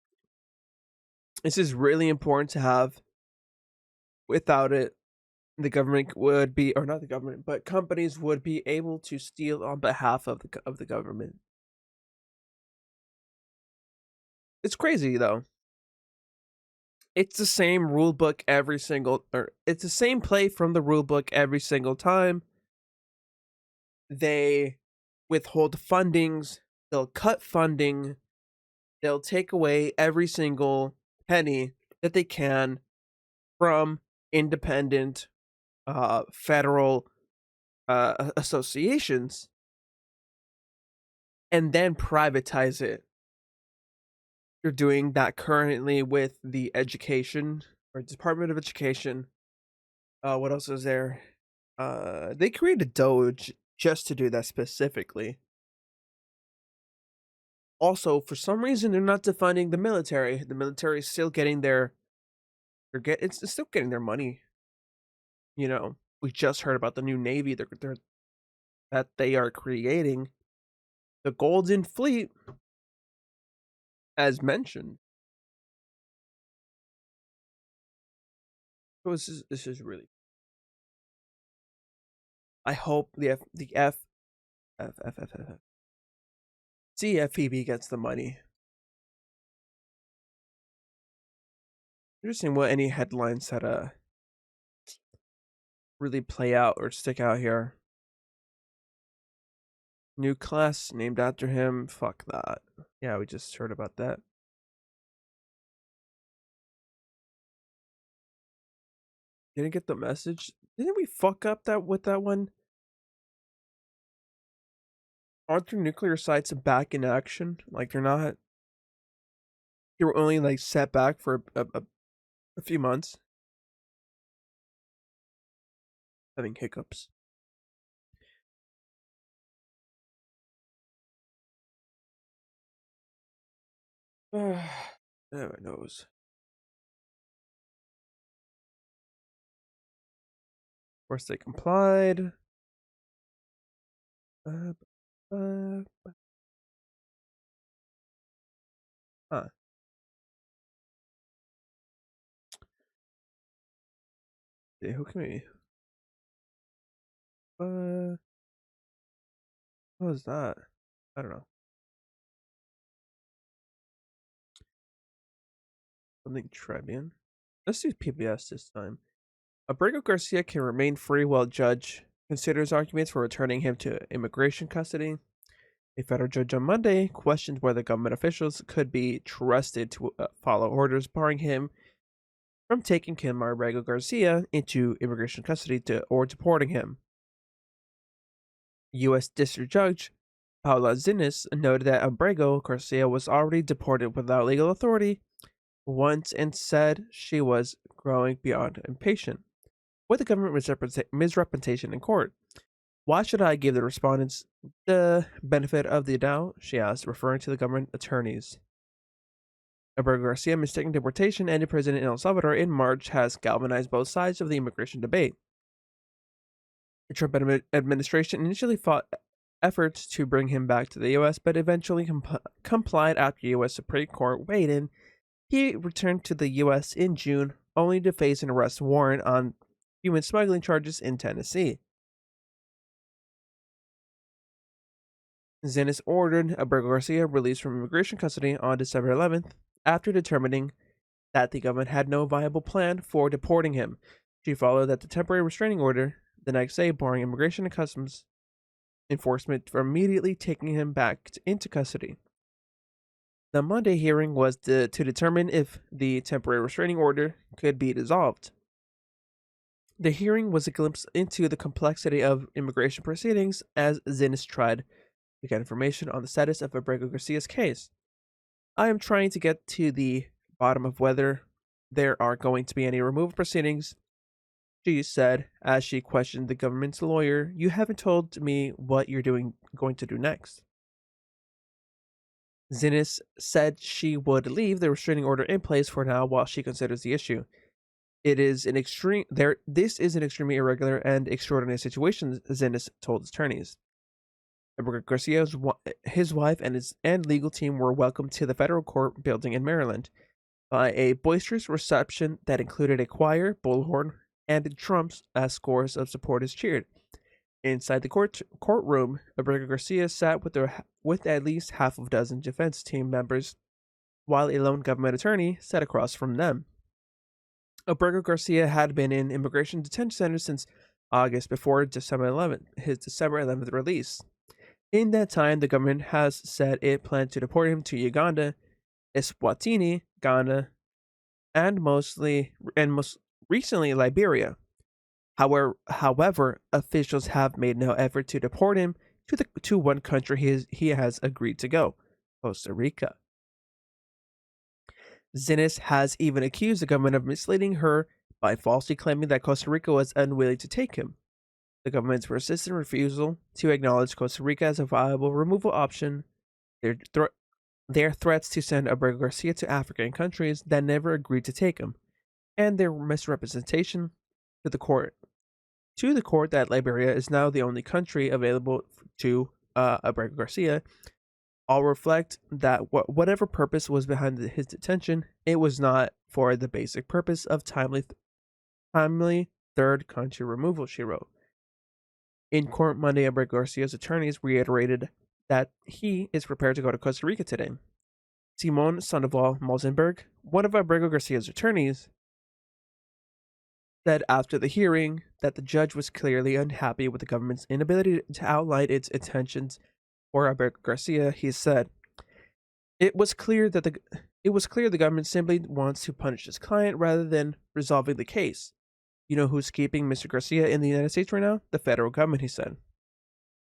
this is really important to have. Without it, the government would be, or not the government, but companies would be able to steal on behalf of the government. It's crazy though. It's the same rule book it's the same play from the rule book every single time. They withhold fundings, they'll cut funding, they'll take away every single penny that they can from independent federal associations and then privatize it. You're doing that currently with the education or Department of Education. What else is there? They created Doge just to do that specifically. Also, for some reason, they're not defunding the military. The military is still getting it's still getting their money. We just heard about the new navy that they are creating, the Golden Fleet, as mentioned. So this is really. I hope the CFPB gets the money. Interesting what any headlines that really play out or stick out here. New class named after him. Fuck that. Yeah, we just heard about that. Didn't get the message. Didn't we fuck up with that one? Aren't there nuclear sites back in action? Like they're not. They were only like set back for a few months. Having hiccups. No one knows. Of course, they complied. Huh. Yeah, who can we? What was that? I don't know. Something Trebian. Let's do PBS this time. Abrego Garcia can remain free while judge considers arguments for returning him to immigration custody. A federal judge on Monday questioned whether government officials could be trusted to follow orders barring him from taking Kilmar Abrego Garcia into immigration custody or deporting him. U.S. District Judge Paula Zinnes noted that Abrego Garcia was already deported without legal authority once and said she was growing beyond impatient with the government misrepresentation in court. Why should I give the respondents the benefit of the doubt? She asked, referring to the government attorneys. Abrego Garcia mistaken deportation and imprisonment in El Salvador in March has galvanized both sides of the immigration debate. The Trump administration initially fought efforts to bring him back to the U.S., but eventually complied after U.S. Supreme Court weighed in. He returned to the U.S. in June, only to face an arrest warrant on human smuggling charges in Tennessee. Zinnes ordered Abrego Garcia released from immigration custody on December 11th after determining that the government had no viable plan for deporting him. She followed that the temporary restraining order the next day, barring immigration and customs enforcement from immediately taking him back into custody. The Monday hearing was to determine if the temporary restraining order could be dissolved. The hearing was a glimpse into the complexity of immigration proceedings as Zinnes tried to get information on the status of Abrego Garcia's case. I am trying to get to the bottom of whether there are going to be any removal proceedings, she said as she questioned the government's lawyer. You haven't told me what you're going to do next. Zinnes said she would leave the restraining order in place for now while she considers the issue. This is an extremely irregular and extraordinary situation, Zinnes told attorneys. Abrego Garcia, his wife, and legal team were welcomed to the federal court building in Maryland by a boisterous reception that included a choir, bullhorn, and drums as scores of supporters cheered. Inside the courtroom, Abrego Garcia sat with at least half a dozen defense team members, while a lone government attorney sat across from them. Abrego Garcia had been in immigration detention center since August before his December 11th release. In that time, the government has said it planned to deport him to Uganda, Eswatini, Ghana, and most recently Liberia. However, officials have made no effort to deport him to one country he has agreed to go, Costa Rica. Zinnes has even accused the government of misleading her by falsely claiming that Costa Rica was unwilling to take him. The government's persistent refusal to acknowledge Costa Rica as a viable removal option, their, thre- their threats to send Abrego Garcia to African countries that never agreed to take him, and their misrepresentation to the court that Liberia is now the only country available to Abrego Garcia all reflect that whatever purpose was behind his detention, it was not for the basic purpose of timely third country removal, she wrote. In court Monday, Abrego Garcia's attorneys reiterated that he is prepared to go to Costa Rica today. Simon Sandoval Mosenberg, one of Abrego Garcia's attorneys, said after the hearing that the judge was clearly unhappy with the government's inability to outline its intentions for Abrego Garcia. He said, It was clear the government simply wants to punish his client rather than resolving the case. You know who's keeping Mr. Garcia in the United States right now? The federal government, he said.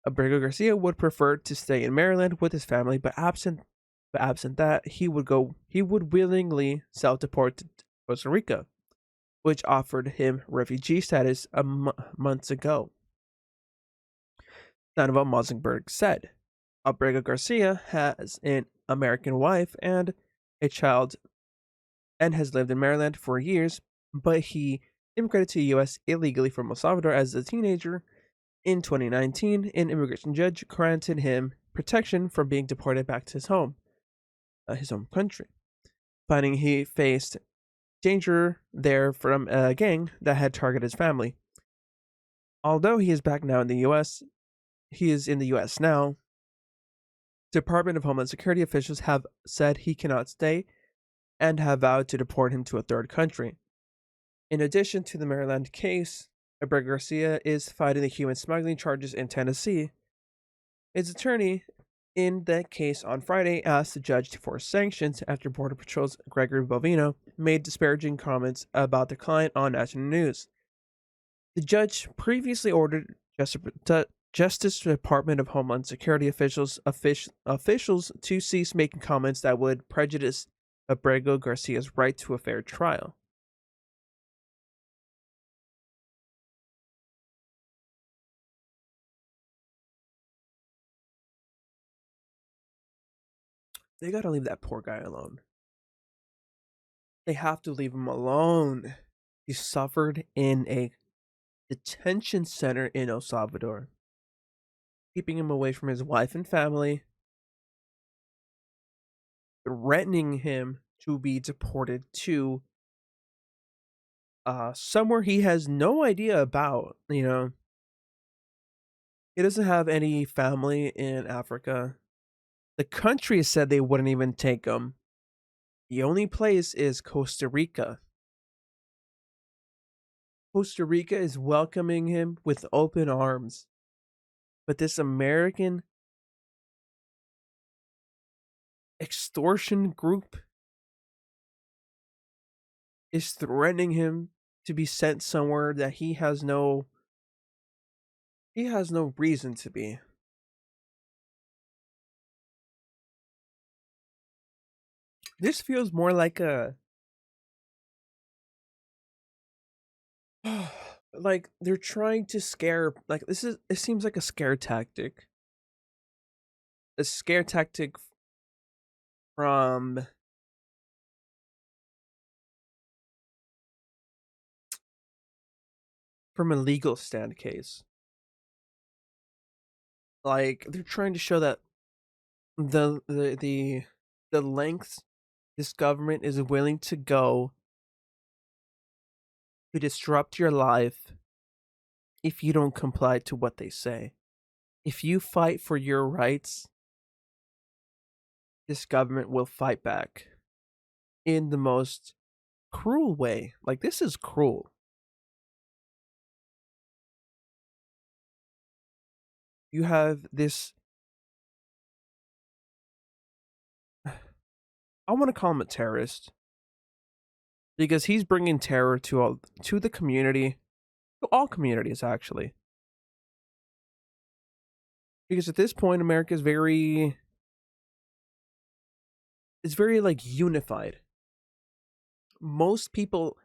Abrego Garcia would prefer to stay in Maryland with his family, but absent that, he would willingly self-deport to Costa Rica, which offered him refugee status months ago. Sandoval Mosenberg said, Abrego Garcia has an American wife and a child and has lived in Maryland for years, but he immigrated to the U.S. illegally from El Salvador as a teenager. In 2019, an immigration judge granted him protection from being deported back to his home country, finding he faced danger there from a gang that had targeted his family. Although he is back now in the U.S., he is in the U.S. now. Department of Homeland Security officials have said he cannot stay and have vowed to deport him to a third country. In addition to the Maryland case, Abrego Garcia is fighting the human smuggling charges in Tennessee. His attorney in that case on Friday asked the judge to force sanctions after Border Patrol's Gregory Bovino made disparaging comments about the client on national news. The judge previously ordered Justice Department of Homeland Security officials to cease making comments that would prejudice Abrego Garcia's right to a fair trial. They gotta leave that poor guy alone. They have to leave him alone. He suffered in a detention center in El Salvador, keeping him away from his wife and family, threatening him to be deported to somewhere he has no idea about, He doesn't have any family in Africa. The country said they wouldn't even take him. The only place is Costa Rica. Costa Rica is welcoming him with open arms. But this American extortion group is threatening him to be sent somewhere that he has no reason to be. This feels more like a like they're trying to scare, like it seems like a scare tactic. A scare tactic from a legal stand case. Like they're trying to show that the lengths this government is willing to go to disrupt your life if you don't comply to what they say. If you fight for your rights, this government will fight back in the most cruel way. Like, this is cruel. You have this. I want to call him a terrorist. because he's bringing terror to the community, to all communities actually. Because at this point, America is very like unified. Most people,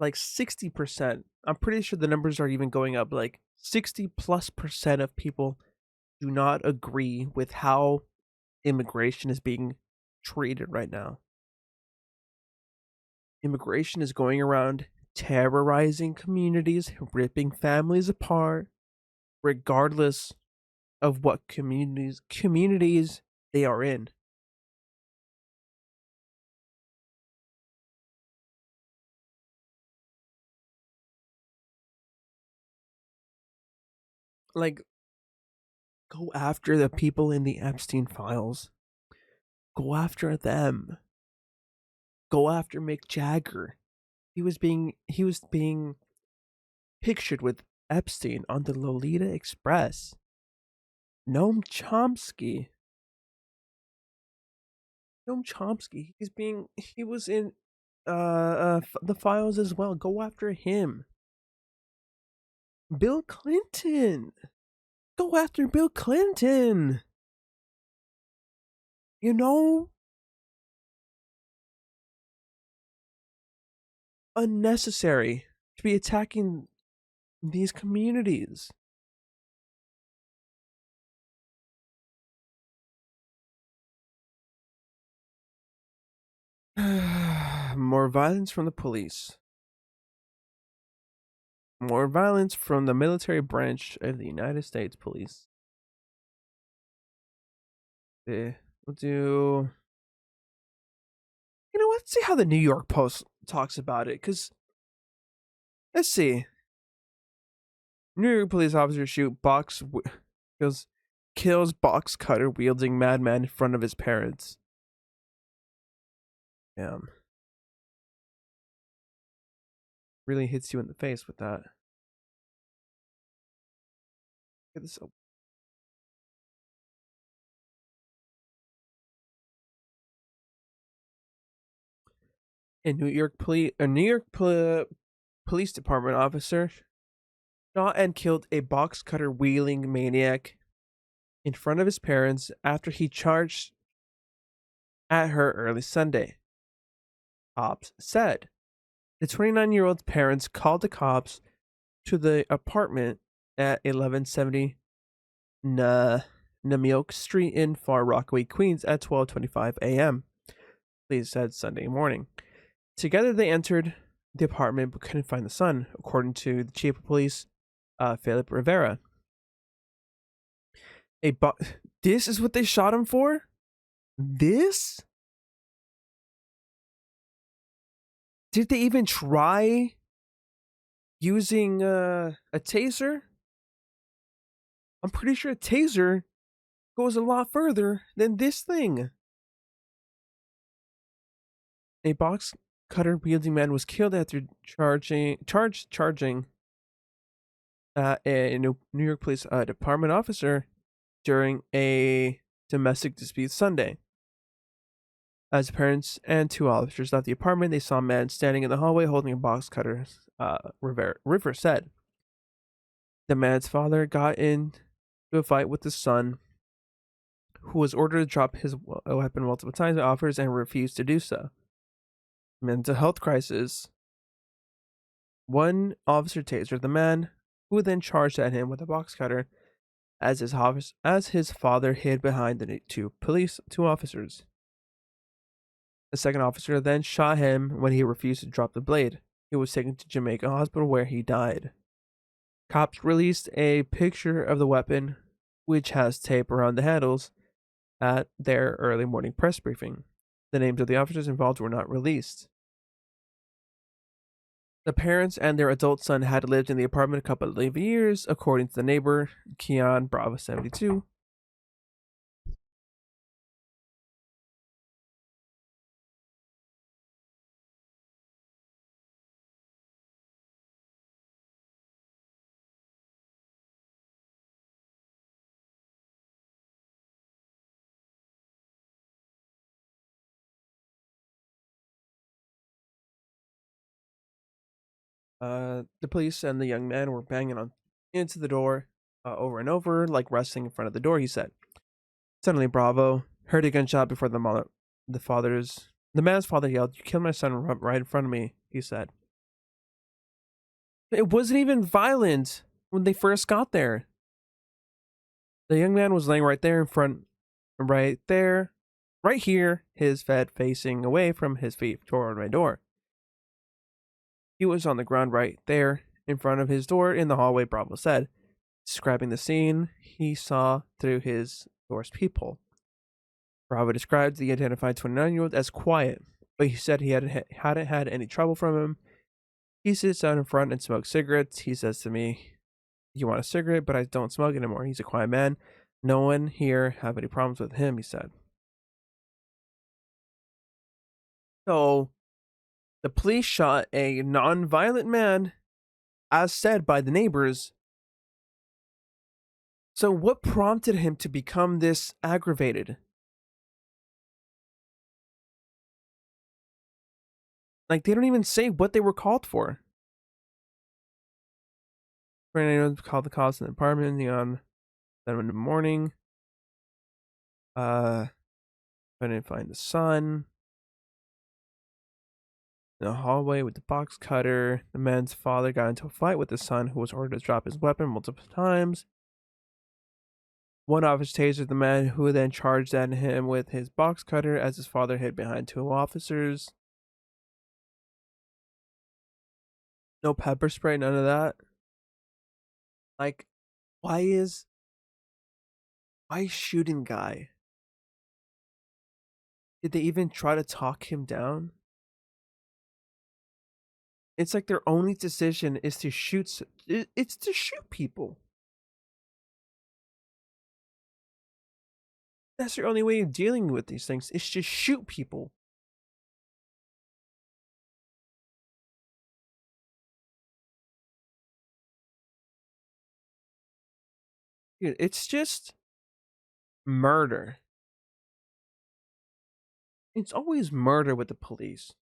like 60%, I'm pretty sure the numbers are even going up, like 60+% of people do not agree with how immigration is being treated right now. Immigration is going around terrorizing communities, ripping families apart, regardless of what communities they are in. Like, go after the people in the Epstein files. Go after them. Go after Mick Jagger. He was being pictured with Epstein on the Lolita Express. Noam Chomsky. Noam Chomsky. He was in the files as well. Go after him. Bill Clinton. Go after Bill Clinton. You know, unnecessary to be attacking these communities. More violence from the police. More violence from the military branch of the United States Police. We'll do. You know, let's see how the New York Post talks about it. Cause let's see. New York police officer kills box cutter wielding madman in front of his parents. Damn. Really hits you in the face with that. Get this up. A Police Department officer shot and killed a box cutter wielding maniac in front of his parents after he charged at her early Sunday. Cops said the 29-year-old's parents called the cops to the apartment at 1170 Namioke Street in Far Rockaway, Queens at 12:25 a.m. Police said Sunday morning. Together they entered the apartment but couldn't find the son, according to the chief of police, Philip Rivera. This is what they shot him for? This? Did they even try using a taser? I'm pretty sure a taser goes a lot further than this thing. A box cutter wielding man was killed after charging a New York Police Department officer during a domestic dispute Sunday. As parents and two officers left the apartment, they saw a man standing in the hallway holding a box cutter, River said. The man's father got into a fight with the son, who was ordered to drop his weapon multiple times by officers and refused to do so. Mental health crisis. One officer tasered the man, who then charged at him with a box cutter as his father hid behind the two officers. The second officer then shot him when he refused to drop the blade. He was taken to Jamaica Hospital where he died. Cops released a picture of the weapon, which has tape around the handles, at their early morning press briefing. The names of the officers involved were not released. The parents and their adult son had lived in the apartment a couple of years, according to the neighbor, Keon Bravo 72. The police and the young man were banging on into the door over and over, like wrestling in front of the door. He said. Suddenly, Bravo heard a gunshot before the man's father yelled, "You killed my son right in front of me," he said. It wasn't even violent when they first got there. The young man was laying right there in front, right there, right here, his head facing away from his feet toward my door. He was on the ground right there in front of his door in the hallway, Bravo said, describing the scene he saw through his door's peephole. Bravo described the identified 29-year-old as quiet, but he said he hadn't had any trouble from him. He sits down in front and smokes cigarettes. He says to me, "You want a cigarette?" But I don't smoke anymore. He's a quiet man. No one here have any problems with him, he said. So, the police shot a non-violent man, as said by the neighbors. So, what prompted him to become this aggravated? Like, they don't even say what they were called for. Fernando called the cops in the apartment on 7 in the morning. I didn't find the son. In the hallway with the box cutter, the man's father got into a fight with his son, who was ordered to drop his weapon multiple times. One officer tasered the man, who then charged at him with his box cutter as his father hid behind two officers. No pepper spray, none of that. Like, why shooting guy? Did they even try to talk him down? It's like their only decision is to shoot. It's to shoot people. That's your only way of dealing with these things. Is just shoot people. Dude, it's just murder. It's always murder with the police.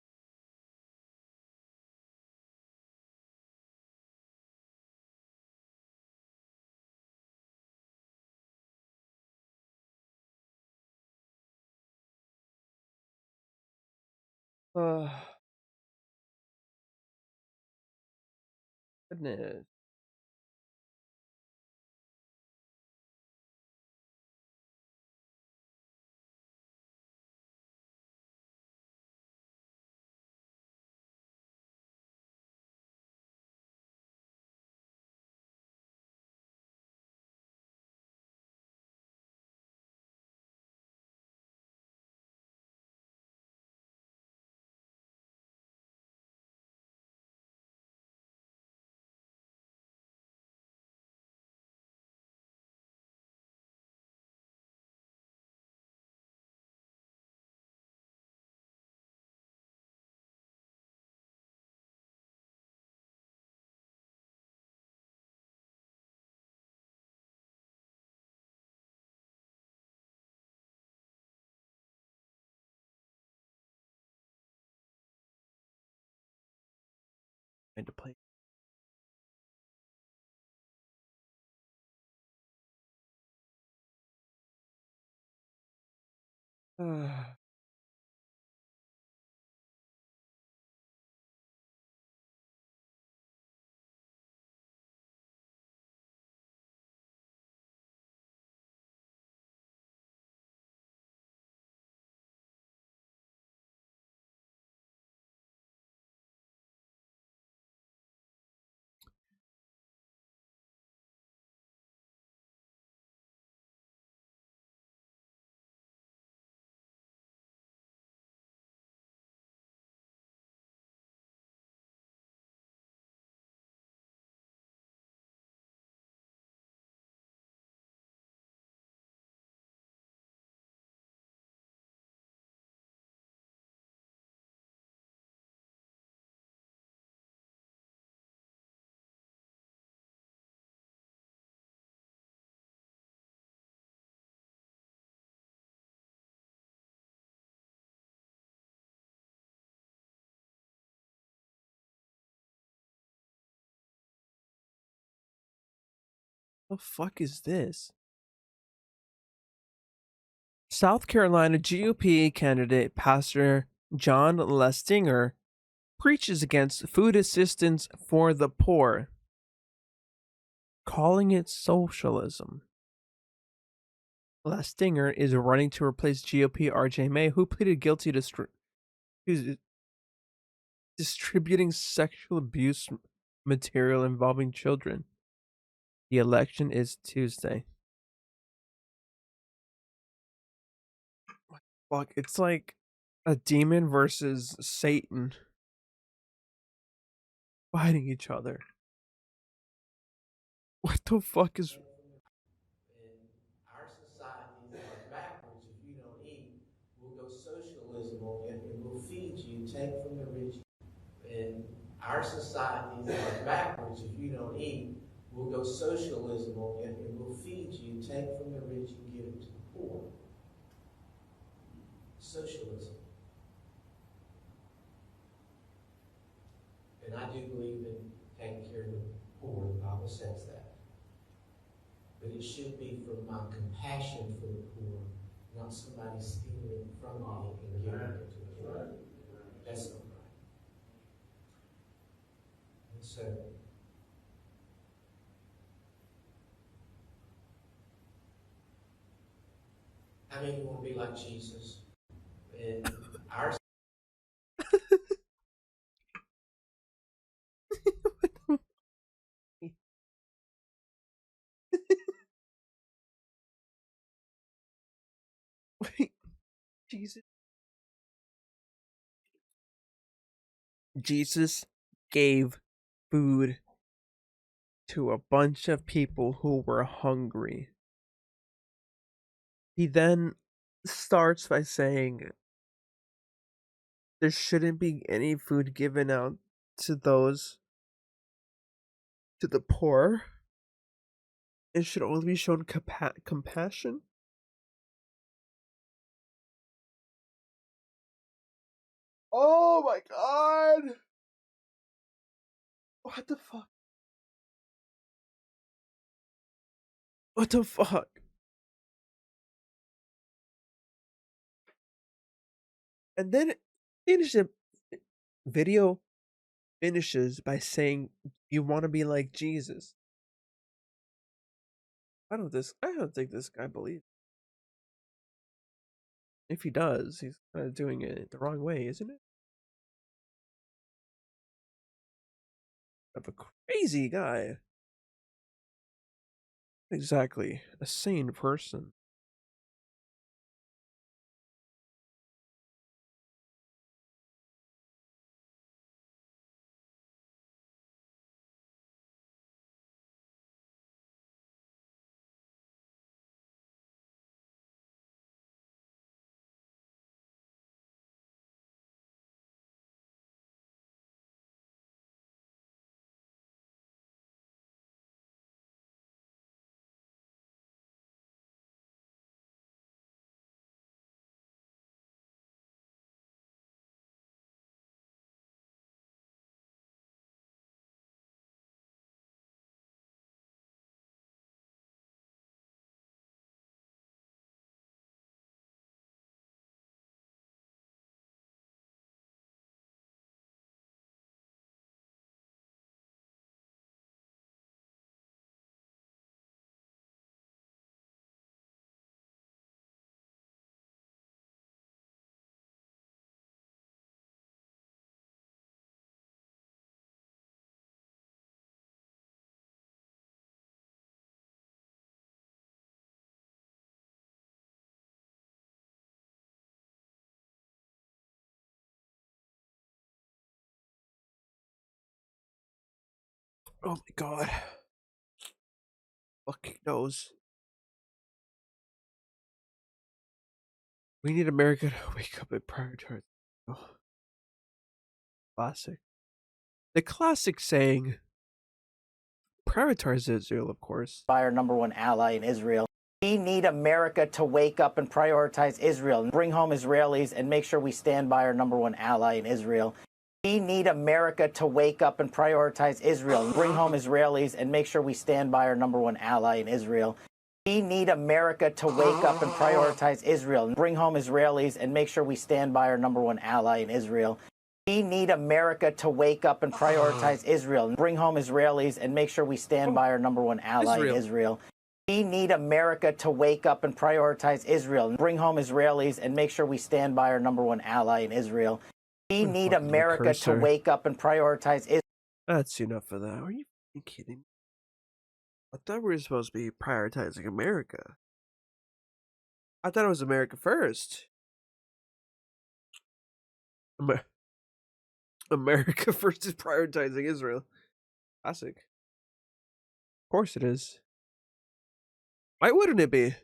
Goodness. Trying to play. The fuck is this? South Carolina GOP candidate Pastor John Lestinger preaches against food assistance for the poor, calling it socialism. Lestinger is running to replace GOP RJ May, who pleaded guilty to distributing sexual abuse material involving children. The election is Tuesday. Fuck, it's like a demon versus Satan fighting each other. What the fuck is... Our societies are backwards. If you don't eat, we'll go socialism on you and we'll feed you, take from the rich. And our societies are backwards. If you don't eat, we'll go socialism on you and we'll feed you, take from the rich and give it to the poor. Socialism. And I do believe in taking care of the poor. The Bible says that. But it should be from my compassion for the poor, not somebody stealing from me and giving it to the poor. That's not right. And so, how many want to be like Jesus? And our Wait, Jesus. Jesus gave food to a bunch of people who were hungry. He then starts by saying there shouldn't be any food given out to the poor. It should only be shown compassion. Oh my god! What the fuck? What the fuck? And then video finishes by saying you want to be like Jesus. I don't think this guy believes. If he does, he's kind of doing it the wrong way, isn't it? Of a crazy guy. Exactly, a sane person. Oh my god. Fucking knows. We need America to wake up and prioritize. Oh. Classic. The classic saying, prioritize Israel, of course. By our number one ally in Israel. We need America to wake up and prioritize Israel and bring home Israelis and make sure we stand by our number one ally in Israel. We need America to wake up and prioritize Israel, bring home Israelis, and make sure we stand by our #1 ally in Israel. We need America to wake up and prioritize Israel, bring home Israelis, and make sure we stand by our #1 ally in Israel. We need America to wake up and prioritize Israel, bring home Israelis, and make sure we stand by our #1 ally in Israel. We need America to wake up and prioritize Israel, bring home Israelis, and make sure we stand by our #1 ally in Israel. We need America to wake up and prioritize Israel. That's enough of that. Are you kidding me? I thought we were supposed to be prioritizing America. I thought it was America first. America first is prioritizing Israel. Classic. Of course it is. Why wouldn't it be?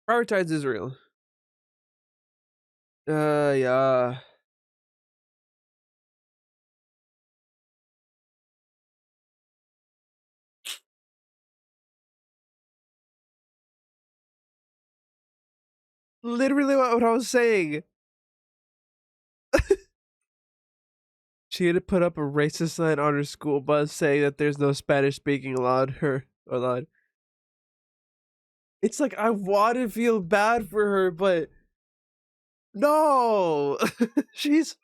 Prioritize Israel. Yeah. Literally what I was saying. She had to put up a racist sign on her school bus saying that there's no Spanish speaking allowed. It's like I want to feel bad for her, but no, she's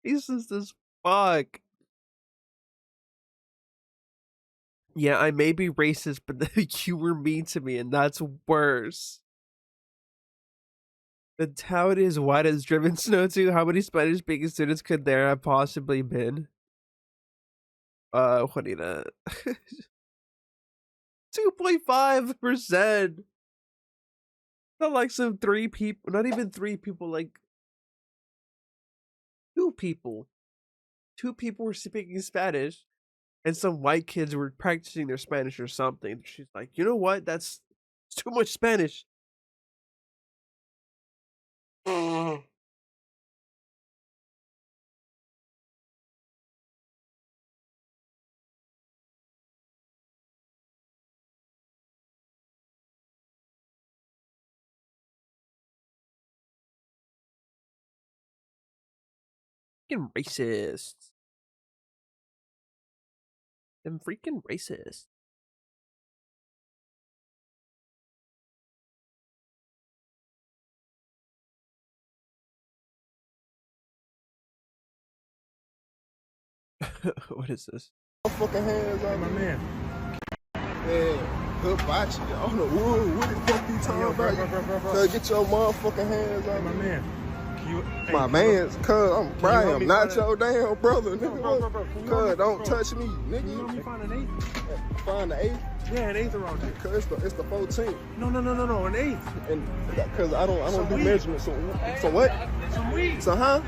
racist as fuck. Yeah, I may be racist, but you were mean to me, and that's worse. The town is wide as driven snow too. How many Spanish speaking students could there have possibly been? Juanita. 2.5%. Not like some 3 people, not even 3 people, like 2 people. 2 people were speaking Spanish, and some white kids were practicing their Spanish or something. She's like, you know what? That's too much Spanish. Freaking racist. Them freaking racist. What is this? Fucking hands on my man. Yeah, good bocce. I don't know what the fuck you talking about. Cuz get your motherfucking hands on my man. My man's, cuz I'm Brian, I'm not your damn brother, nigga. Cuz don't touch me, nigga. You want me to find an 8th? Find the 8th? Yeah, an 8th around here. Cuz it's the 14th. No, an 8th. And cuz I don't do measurements. So what? Some weed. So huh?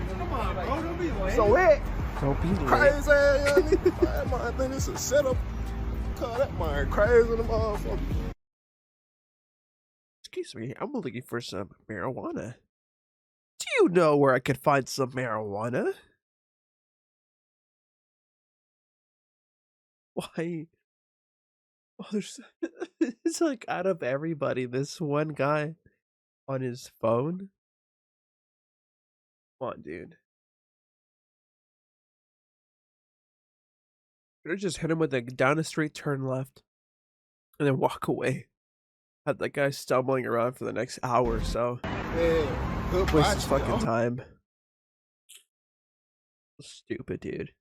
Come on, bro, don't be late. So what? Don't be late. Crazy ass young nigga. I think this is a setup. Cuz that man crazy the motherfucker. Excuse me, I'm looking for some marijuana. Do you know where I could find some marijuana? Why? Oh, there's it's like out of everybody, this one guy on his phone. Come on, dude. Could have just hit him with a down the street, turn left, and then walk away. Had that guy stumbling around for the next hour or so. Yeah, good Waste his fucking time. Stupid, dude.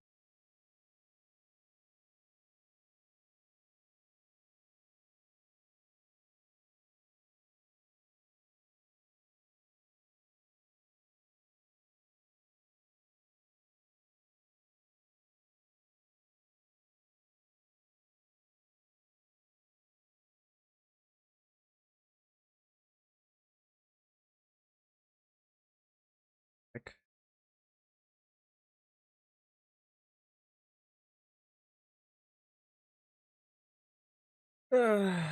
Been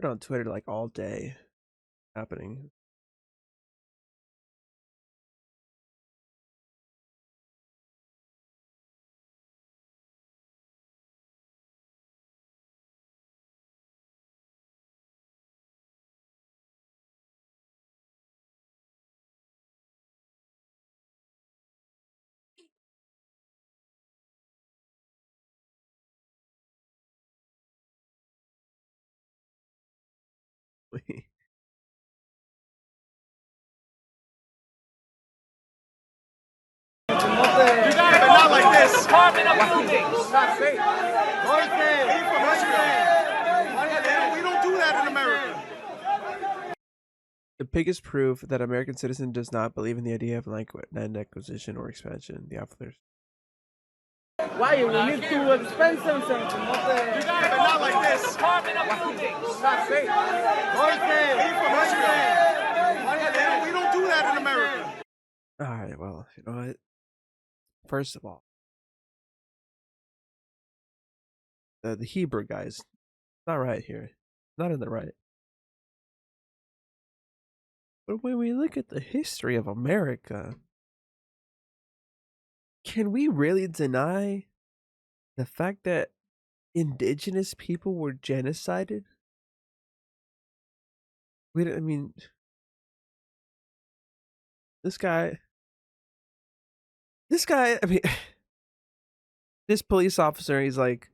on Twitter like all day. Happening. Not like this. Apartment of buildings. Not safe. We don't do that in America. The biggest proof that American citizen does not believe in the idea of land acquisition or expansion. The authors. Why? We need to expand something. Not like this. Apartment of buildings. Not safe. We don't do that in America. All right. Well, you know what? First of all, the Hebrew guys, not right here, not in the right. But when we look at the history of America, can we really deny the fact that indigenous people were genocided? I mean, this guy, I mean, this police officer, he's like,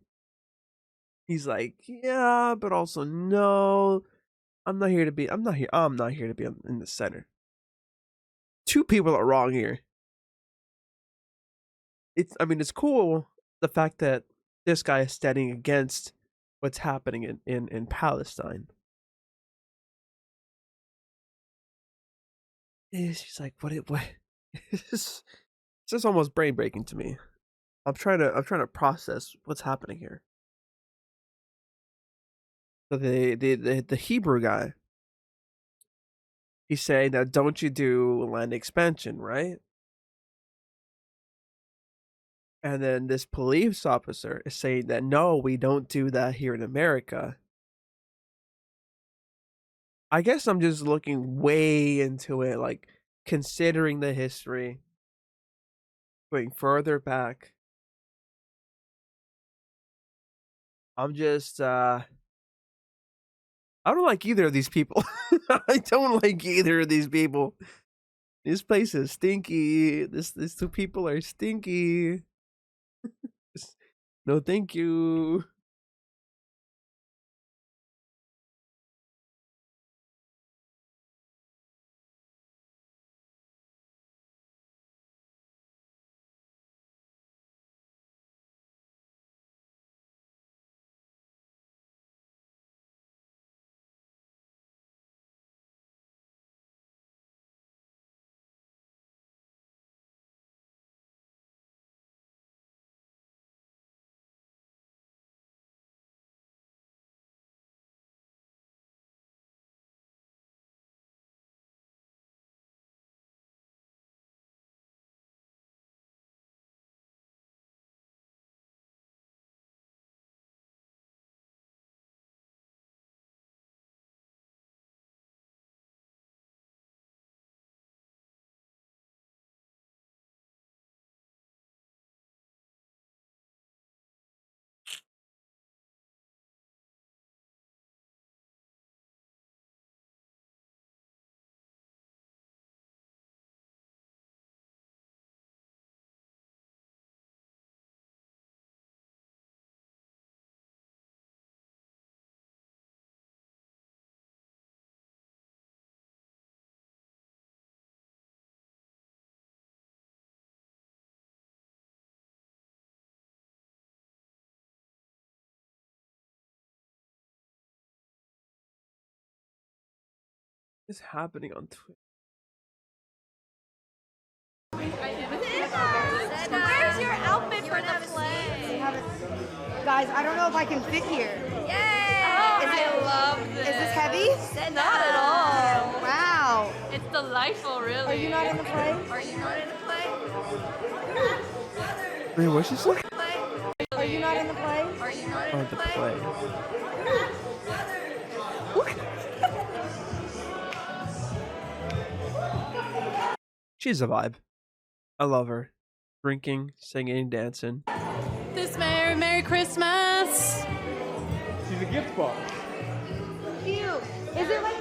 yeah, but also no. I'm not here to be in the center. Two people are wrong here. It's cool, the fact that this guy is standing against what's happening in Palestine. It's just like, what? It's just almost brain breaking to me. I'm trying to process what's happening here. So the Hebrew guy, he's saying that don't you do land expansion, right? And then this police officer is saying that no, we don't do that here in America. I guess I'm just looking way into it, like considering the history, going further back. I'm just I don't like either of these people. I don't like either of these people. This place is stinky. These two people are stinky. No, thank you. What's happening on Twitter? Where's your outfit for the play? Guys, I don't know if I can fit here. Yay! I love this. Is this heavy? Not at all. Wow. It's delightful, really. Are you not in the play? Are you not in the play? Wait, what's she saying? Are you not in the play? Are you not in Oh, the play. She's a vibe. I love her. Drinking, singing, dancing. This Merry Christmas. She's a gift box. Cute. Is it like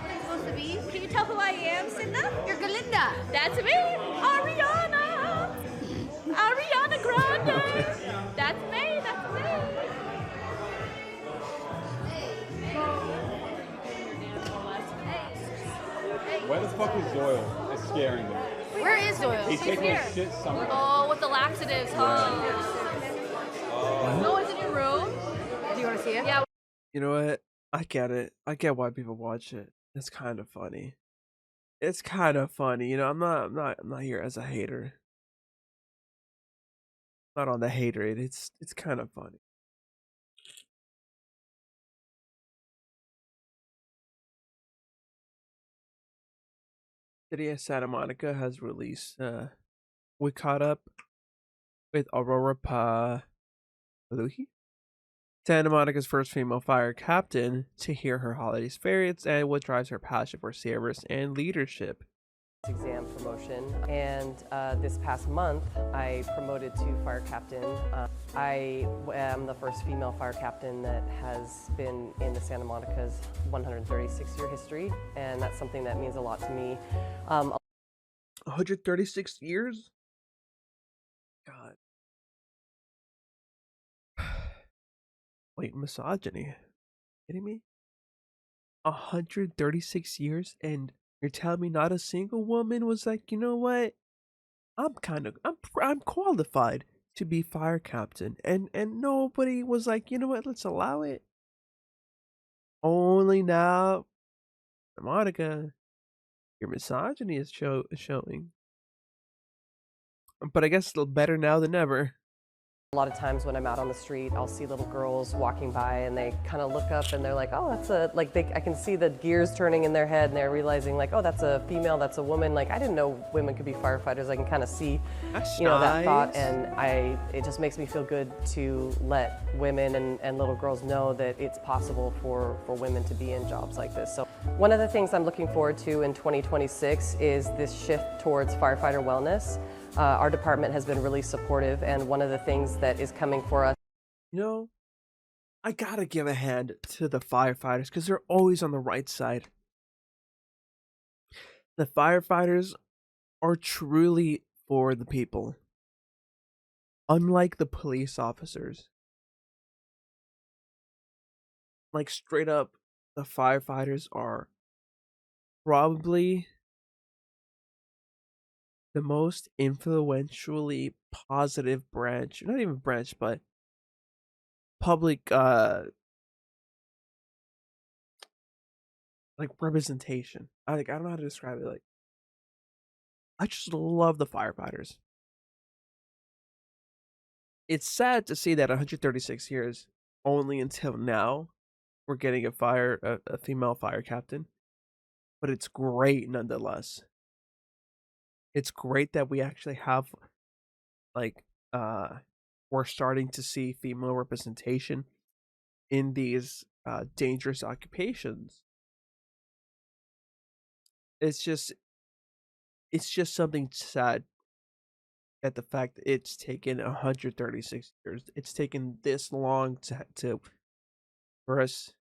it's supposed to be? Can you tell who I am, Cinda? You're Galinda. That's me. Ariana. Ariana Grande. That's me. That's me. Where the fuck is Doyle? It's scaring me. Where is Doyle? He's taking a shit somewhere. Oh, with the laxatives, huh? No, it's in your room. Do you want to see it? Yeah. You know what? I get it. I get why people watch it. It's kind of funny. It's kind of funny. You know, I'm not here as a hater. Not on the hater. It's kind of funny. City of Santa Monica has released we caught up with Aurora Paluhi, Santa Monica's first female fire captain, to hear her holiday spirits and what drives her passion for service and leadership. Exam promotion, and this past month I promoted to fire captain. I am the first female fire captain that has been in the Santa Monica's 136-year history, and that's something that means a lot to me. 136 years? God. Wait, misogyny? Kidding me? 136 years, and you're telling me not a single woman was like, you know what? I'm qualified to be fire captain, and nobody was like, you know what? Let's allow it. Only now, Monica, your misogyny is showing. But I guess it's better now than ever. A lot of times when I'm out on the street, I'll see little girls walking by and they kind of look up and they're like, oh, that's a, like I can see the gears turning in their head and they're realizing like, oh, that's a female, that's a woman. Like, I didn't know women could be firefighters. I can kind of see, that's that thought, and it just makes me feel good to let women and little girls know that it's possible for women to be in jobs like this. So one of the things I'm looking forward to in 2026 is this shift towards firefighter wellness. Our department has been really supportive, and one of the things that is coming for us. You know, I gotta give a hand to the firefighters because they're always on the right side. The firefighters are truly for the people, unlike the police officers. Like, straight up, the firefighters are probably the most influentially positive branch, not even branch, but public like representation. I don't know how to describe it. Like, I just love the firefighters. It's sad to see that 136 years, only until now, we're getting a female fire captain, but it's great nonetheless. It's great that we actually have, like, we're starting to see female representation in these dangerous occupations. It's just something sad at the fact that it's taken 136 years. It's taken this long to for us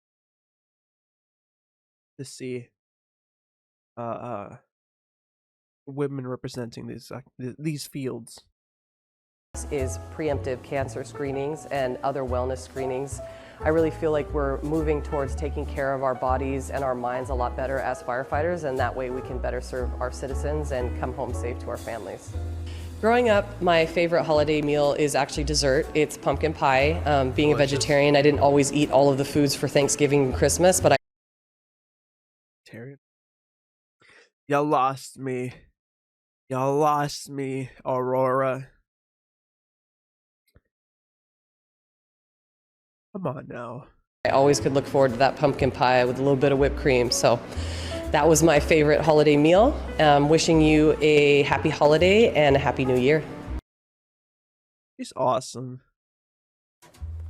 to see women representing these fields. Is preemptive cancer screenings and other wellness screenings. I really feel like we're moving towards taking care of our bodies and our minds a lot better as firefighters, and that way we can better serve our citizens and come home safe to our families. Growing up, my favorite holiday meal is actually dessert. It's pumpkin pie. Being a vegetarian, I didn't always eat all of the foods for Thanksgiving and Christmas, but Y'all lost me. Y'all lost me, Aurora. Come on now. I always could look forward to that pumpkin pie with a little bit of whipped cream. So that was my favorite holiday meal. Wishing you a happy holiday and a happy new year. She's awesome.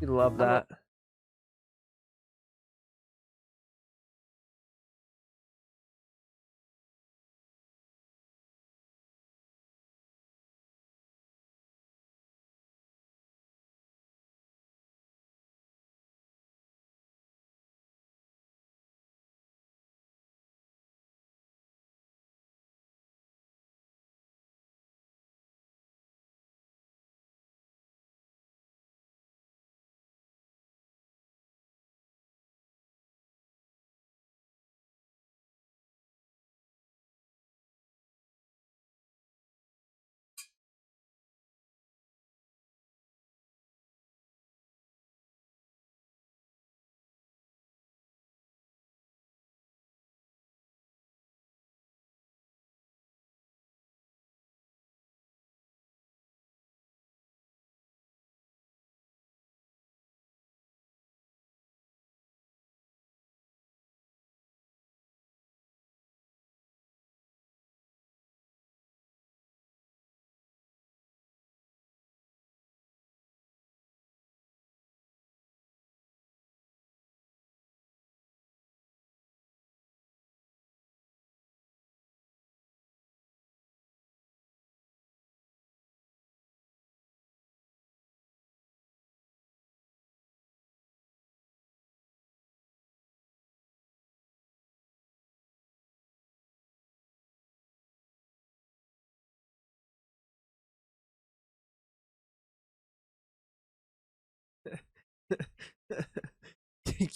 We love that.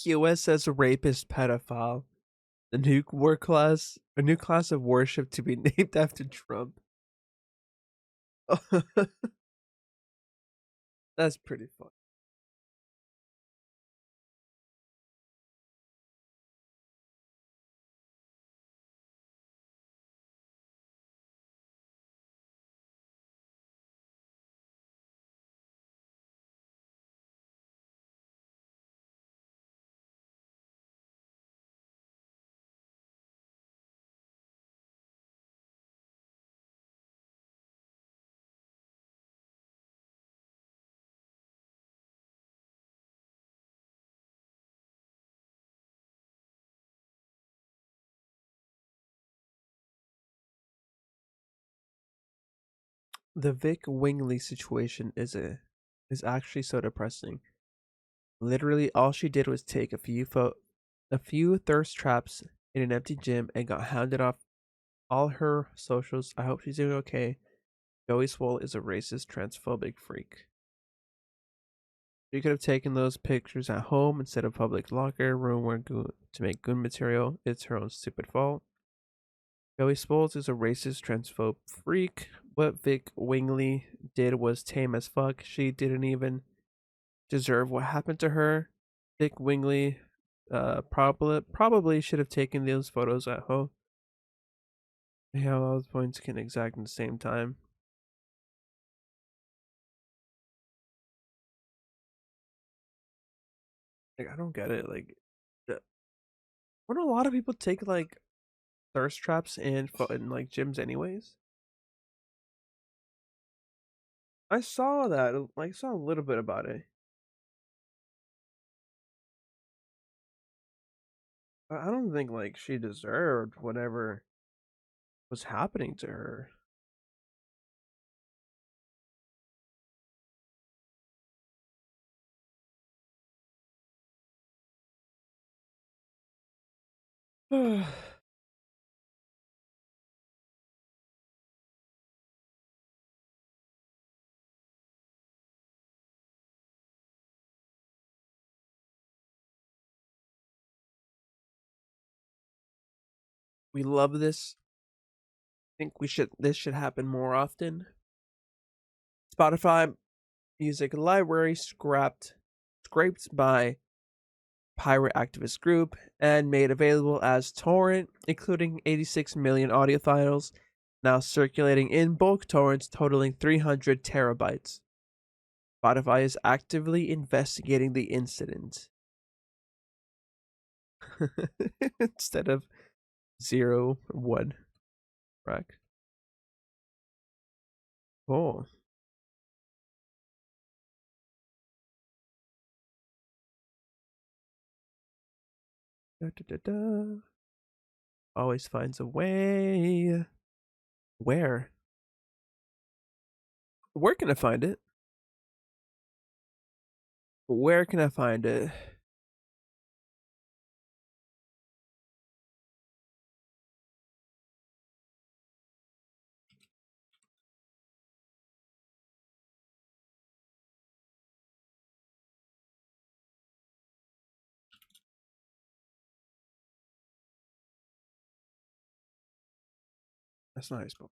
US says rapist pedophile. The a new class of worship to be named after Trump. That's pretty fun. The Vic Wingley situation is actually so depressing. Literally, all she did was take a few thirst traps in an empty gym and got hounded off all her socials. I hope she's doing okay. Joey Swole is a racist, transphobic freak. She could have taken those pictures at home instead of public locker room where to make good material. It's her own stupid fault. Joey Spoles is a racist, transphobe freak. What Vic Wingley did was tame as fuck. She didn't even deserve what happened to her. Vic Wingley probably should have taken those photos at home. Yeah, all those points can exact at the same time. Like, I don't get it. Like, wouldn't a lot of people take like thirst traps in like gyms anyways? I saw that. Like, saw a little bit about it. I don't think like she deserved whatever was happening to her. We love this. I think this should happen more often. Spotify music library scraped by pirate activist group and made available as torrent, including 86 million audio files, now circulating in bulk torrents totaling 300 terabytes. Spotify is actively investigating the incident. Instead of 0, 1 rack. Oh. Da, da, da, da. Always finds a way. Where? Where can I find it? Where can I find it? That's not how you spell.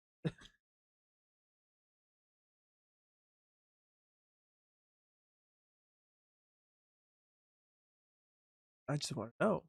I just want to know.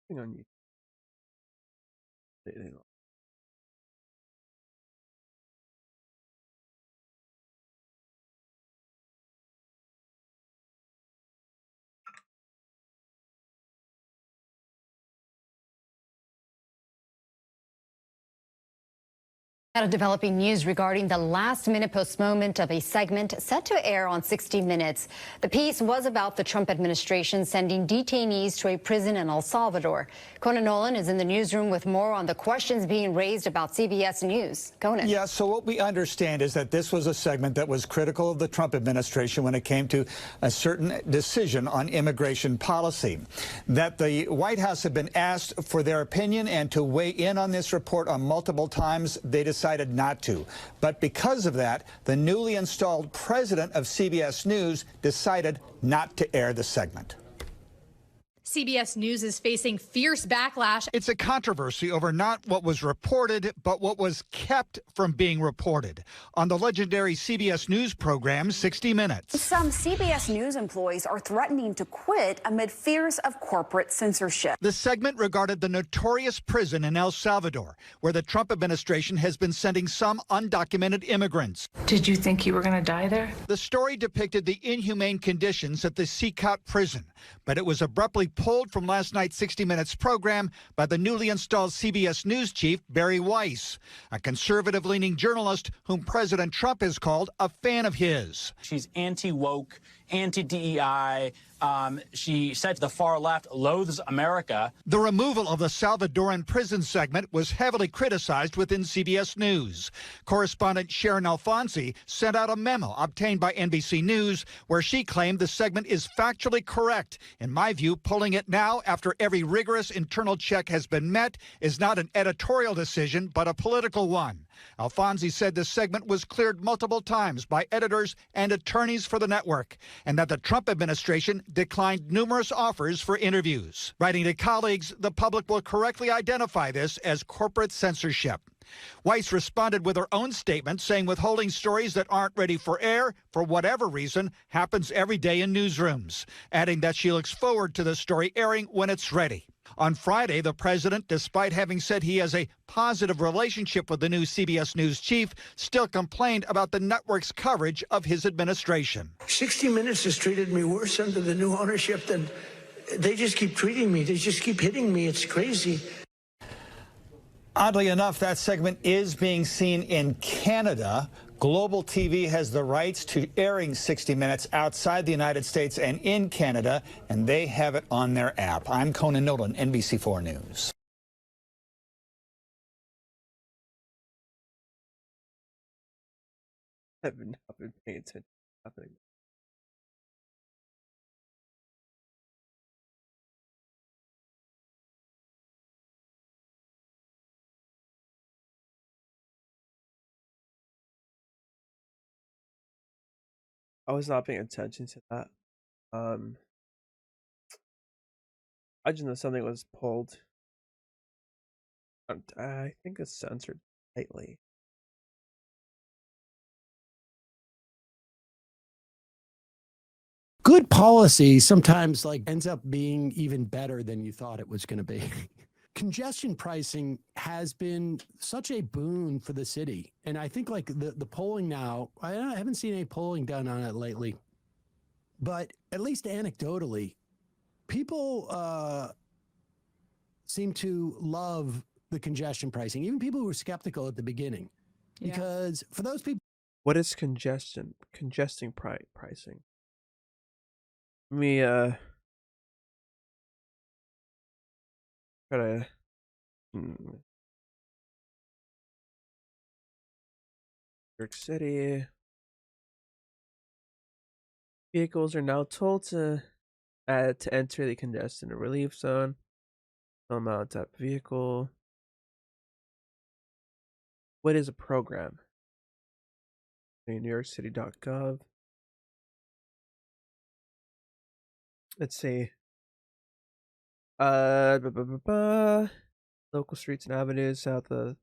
Hang on, you. Out of developing news regarding the last-minute postponement of a segment set to air on 60 Minutes. The piece was about the Trump administration sending detainees to a prison in El Salvador. Conan Nolan is in the newsroom with more on the questions being raised about CBS News. Conan. Yeah, so what we understand is that this was a segment that was critical of the Trump administration when it came to a certain decision on immigration policy. That the White House had been asked for their opinion and to weigh in on this report on multiple times. They decided not to. But because of that, the newly installed president of CBS News decided not to air the segment. CBS News is facing fierce backlash. It's a controversy over not what was reported, but what was kept from being reported on the legendary CBS News program 60 Minutes. Some CBS News employees are threatening to quit amid fears of corporate censorship. The segment regarded the notorious prison in El Salvador, where the Trump administration has been sending some undocumented immigrants. Did you think you were going to die there? The story depicted the inhumane conditions at the Seacout prison, but it was abruptly pulled from last night's 60 Minutes program by the newly installed CBS News chief, Barry Weiss, a conservative-leaning journalist whom President Trump has called a fan of his. She's anti-woke, anti-DEI. She said the far left loathes America. The removal of the Salvadoran prison segment was heavily criticized within CBS News. Correspondent Sharon Alfonsi sent out a memo obtained by NBC News where she claimed the segment is factually correct. In my view, pulling it now after every rigorous internal check has been met is not an editorial decision, but a political one. Alfonsi said the segment was cleared multiple times by editors and attorneys for the network, and that the Trump administration declined numerous offers for interviews. Writing to colleagues, the public will correctly identify this as corporate censorship. Weiss responded with her own statement, saying withholding stories that aren't ready for air, for whatever reason, happens every day in newsrooms, adding that she looks forward to the story airing when it's ready. On Friday, the president, despite having said he has a positive relationship with the new CBS News chief, still complained about the network's coverage of his administration. 60 Minutes has treated me worse under the new ownership than they just keep treating me. They just keep hitting me. It's crazy. Oddly enough, that segment is being seen in Canada. Global TV has the rights to airing 60 Minutes outside the United States and in Canada, and they have it on their app. I'm Conan Nolan, NBC4 News. I've not been paying attention to happening. I was not paying attention to that. I just know something was pulled. I think it's censored tightly. Good policy sometimes ends up being even better than you thought it was going to be. Congestion pricing has been such a boon for the city. And I think the polling now, I haven't seen any polling done on it lately, but at least anecdotally, people seem to love the congestion pricing, even people who were skeptical at the beginning. Yeah. Because for those people... What is congesting pricing? Let me try to New York City. Vehicles are now told to enter the congestion and relief zone. Amount type of vehicle. What is a program? NewYorkCity.gov. Let's see. Local streets and avenues south of.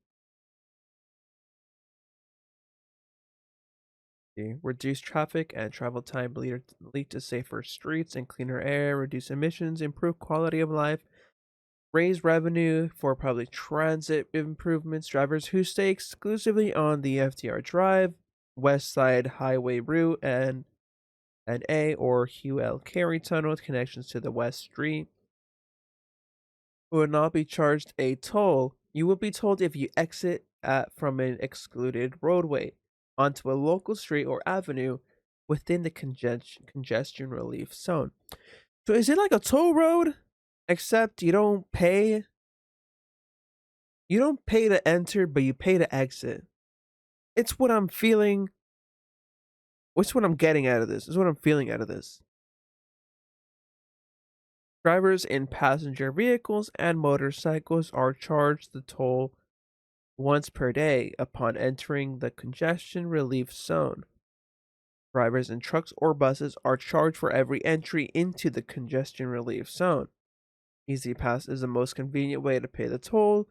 Reduce traffic and travel time lead to safer streets and cleaner air, reduce emissions, improve quality of life, raise revenue for public transit improvements. Drivers who stay exclusively on the FDR Drive, West Side Highway route, and A or Hugh L. Carey Tunnel with connections to the West Street will not be charged a toll. You will be told if you exit from an excluded roadway onto a local street or avenue within the congestion relief zone. So is it like a toll road, except you don't pay? You don't pay to enter, but you pay to exit. It's what I'm feeling. What's what I'm getting out of this? Is what I'm feeling out of this. Drivers in passenger vehicles and motorcycles are charged the toll once per day upon entering the congestion relief zone. Drivers in trucks or buses are charged for every entry into the congestion relief zone. Easy Pass is the most convenient way to pay the toll.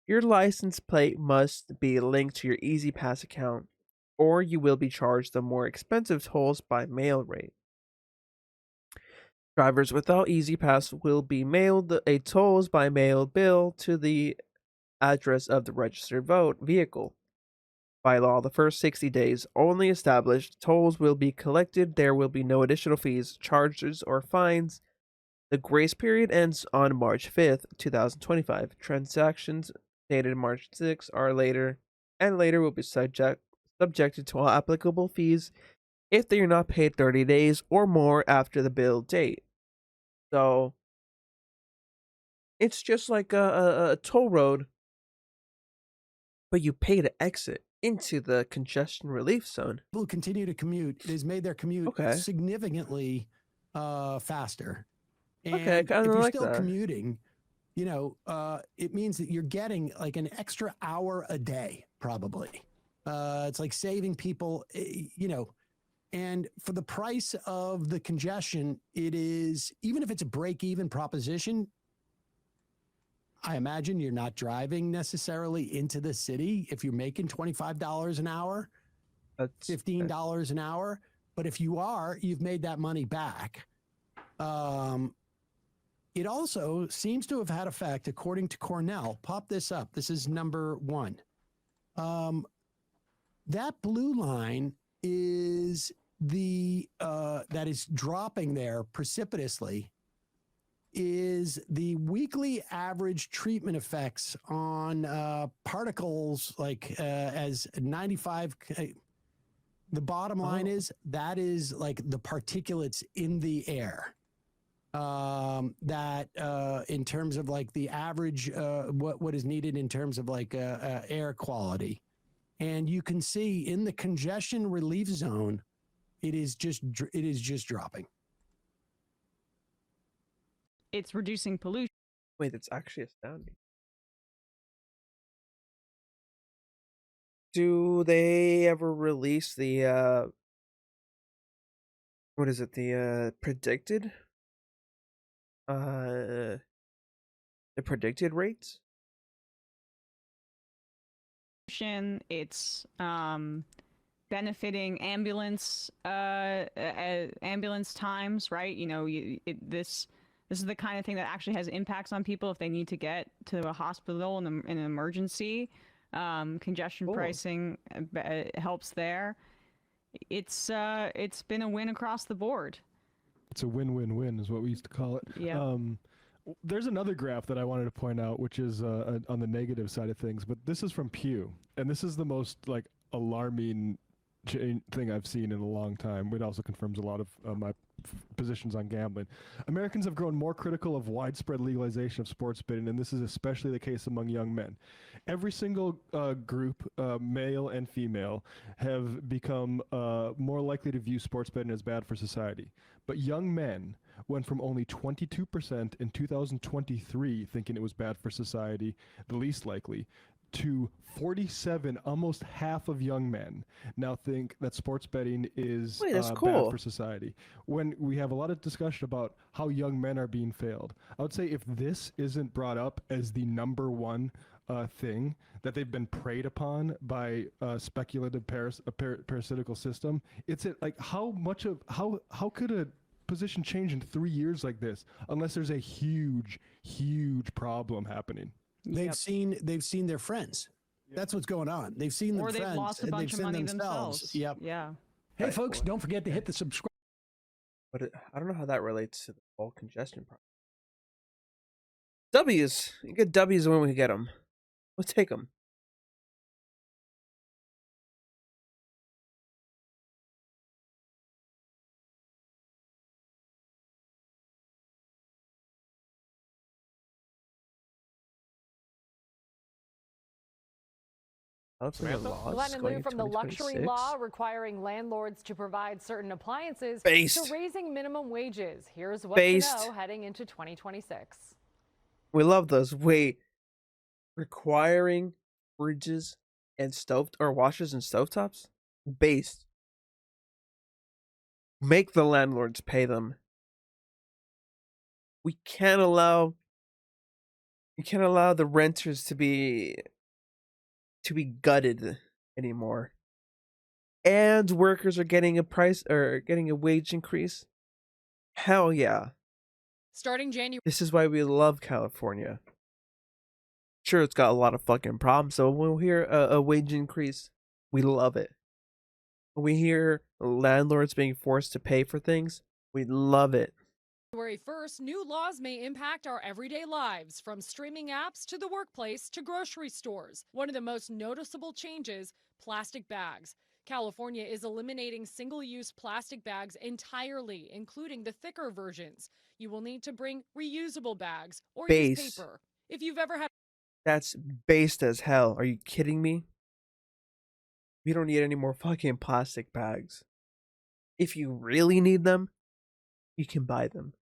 Your license plate must be linked to your Easy Pass account, or you will be charged the more expensive tolls by mail rate. Drivers without Easy Pass will be mailed a tolls by mail bill to the address of the registered vehicle. By law, the first 60 days only established tolls will be collected. There will be no additional fees, charges, or fines. The grace period ends on March 5th, 2025. Transactions dated March 6th are later will be subjected to all applicable fees if they are not paid 30 days or more after the bill date. So it's just like a toll road, but you pay to exit into the congestion relief zone. People who continue to commute, it has made their commute significantly faster. And Okay, I if kinda you're like still that. commuting, it means that you're getting like an extra hour a day, probably. It's like saving people, and for the price of the congestion, it is, even if it's a break-even proposition, I imagine you're not driving necessarily into the city if you're making $25 an hour, $15 an hour. But if you are, you've made that money back. It also seems to have had effect, according to Cornell. Pop this up. This is number one. That blue line is that is dropping there precipitously, is the weekly average treatment effects on particles as 95. The bottom line is that is like the particulates in the air. That in terms of like the average, what is needed in terms of like air quality. And you can see in the congestion relief zone, it is just dropping. It's reducing pollution. Wait, that's actually astounding. Do they ever release the what is it? The predicted rates? It's benefiting ambulance times, right? This is the kind of thing that actually has impacts on people if they need to get to a hospital in an emergency. Congestion pricing helps there. It's been a win across the board. It's a win-win-win is what we used to call it. Yeah. There's another graph that I wanted to point out, which is on the negative side of things, but this is from Pew, and this is the most alarming thing I've seen in a long time. It also confirms a lot of my positions on gambling. Americans have grown more critical of widespread legalization of sports betting, and this is especially the case among young men. Every single group, male and female, have become more likely to view sports betting as bad for society. But young men went from only 22% in 2023 thinking it was bad for society, the least likely, to 47, almost half of young men now think that sports betting is that's bad cool. for society. When we have a lot of discussion about how young men are being failed, I would say if this isn't brought up as the number one thing that they've been preyed upon by speculative parasitical system, it's like how could position change in 3 years like this unless there's a huge problem happening. They've seen their friends. That's what's going on. They've seen Or their they've friends. lost a and bunch they've of seen money themselves. Yep. Yeah. Hey, folks, don't forget to hit the subscribe. But I don't know how that relates to the whole congestion problem. W's. You get W's when we get them. We'll take them. Glenn, and from the luxury law requiring landlords to provide certain appliances Based. to raising minimum wages. Here's what Based. to know heading into 2026. We love those. Wait, requiring fridges and stove or washers and stovetops? Based. Make the landlords pay them. We can't allow the renters to be gutted anymore. And workers are getting a wage increase. Hell yeah. Starting January. This is why we love California. Sure, it's got a lot of fucking problems. So when we hear a wage increase, we love it. When we hear landlords being forced to pay for things, we love it. January 1st, new laws may impact our everyday lives, from streaming apps to the workplace to grocery stores. One of the most noticeable changes, plastic bags. California is eliminating single-use plastic bags entirely, including the thicker versions. You will need to bring reusable bags or use paper. If you've ever had... That's based as hell. Are you kidding me? We don't need any more fucking plastic bags. If you really need them, you can buy them.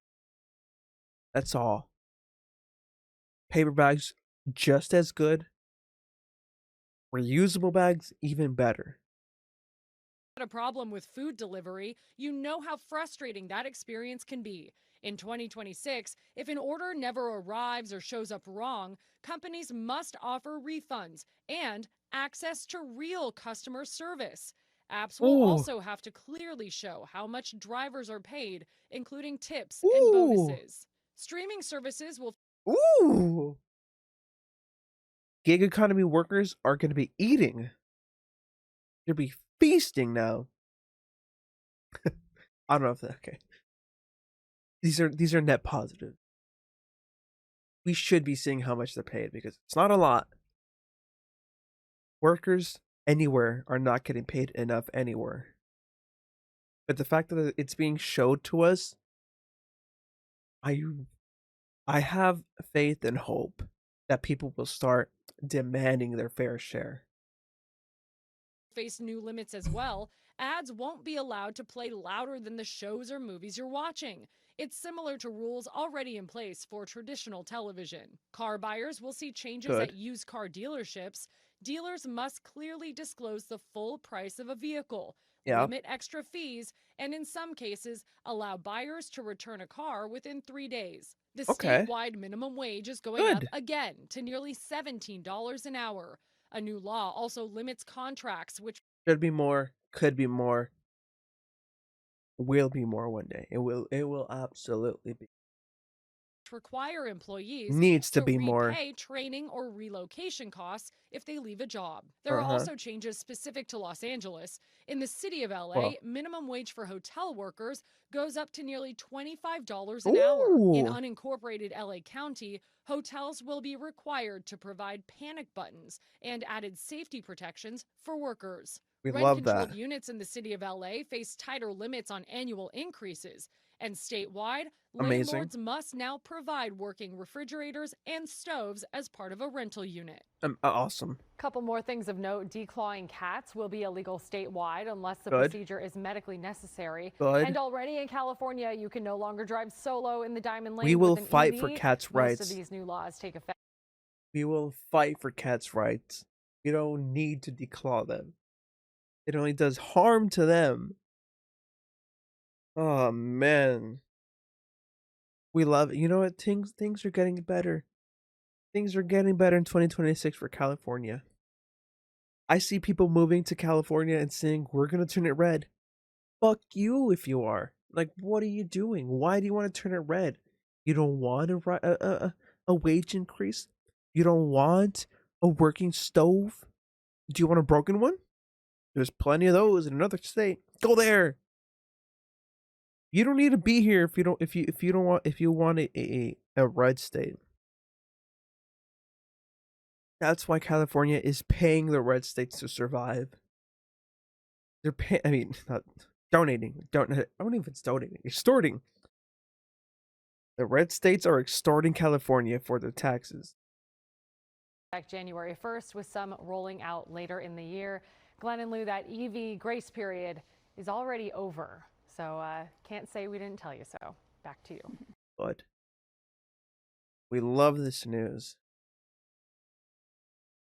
That's all. Paper bags, just as good. Reusable bags, even better. A problem with food delivery, you know how frustrating that experience can be. In 2026, if an order never arrives or shows up wrong, companies must offer refunds and access to real customer service. Apps will also have to clearly show how much drivers are paid, including tips and bonuses. Streaming services will... Ooh! Gig economy workers are going to be eating. They'll be feasting now. I don't know if that... Okay. These are net positive. We should be seeing how much they're paid because it's not a lot. Workers anywhere are not getting paid enough anywhere. But the fact that it's being showed to us, I have faith and hope that people will start demanding their fair share. Face new limits as well. Ads won't be allowed to play louder than the shows or movies you're watching. It's similar to rules already in place for traditional television. Car buyers will see changes at used car dealerships. Dealers must clearly disclose the full price of a vehicle, limit extra fees, and in some cases, allow buyers to return a car within 3 days. The statewide minimum wage is going up again to nearly $17 an hour. A new law also limits contracts, which should be more, could be more, will be more one day. It will absolutely be. Require employees needs to be repay more training or relocation costs if they leave a job. There are also changes specific to Los Angeles. In the city of LA, minimum wage for hotel workers goes up to nearly $25 an hour. In unincorporated LA County, hotels will be required to provide panic buttons and added safety protections for workers. We love Rent-controlled that. units in the city of LA face tighter limits on annual increases. And statewide, landlords must now provide working refrigerators and stoves as part of a rental unit. Awesome. Couple more things of note. Declawing cats will be illegal statewide unless the procedure is medically necessary. And already in California, you can no longer drive solo in the Diamond Lane. We will with an fight EV. for cats' rights. Most of these new laws take effect. We will fight for cats' rights. We don't need to declaw them. It only does harm to them. Oh man. We love it. You know what? Things are getting better. Things are getting better in 2026 for California. I see people moving to California and saying, we're gonna turn it red. Fuck you if you are. Like, what are you doing? Why do you want to turn it red? You don't want a wage increase? You don't want a working stove? Do you want a broken one? There's plenty of those in another state. Go there. You don't need to be here if you want a red state. That's why California is paying the red states to survive. They're paying. I mean, not donating. I don't know if it's donating. Extorting. The red states are extorting California for their taxes. January 1st, with some rolling out later in the year. Glenn and Lou, that EV grace period is already over. So can't say we didn't tell you so. Back to you. But we love this news.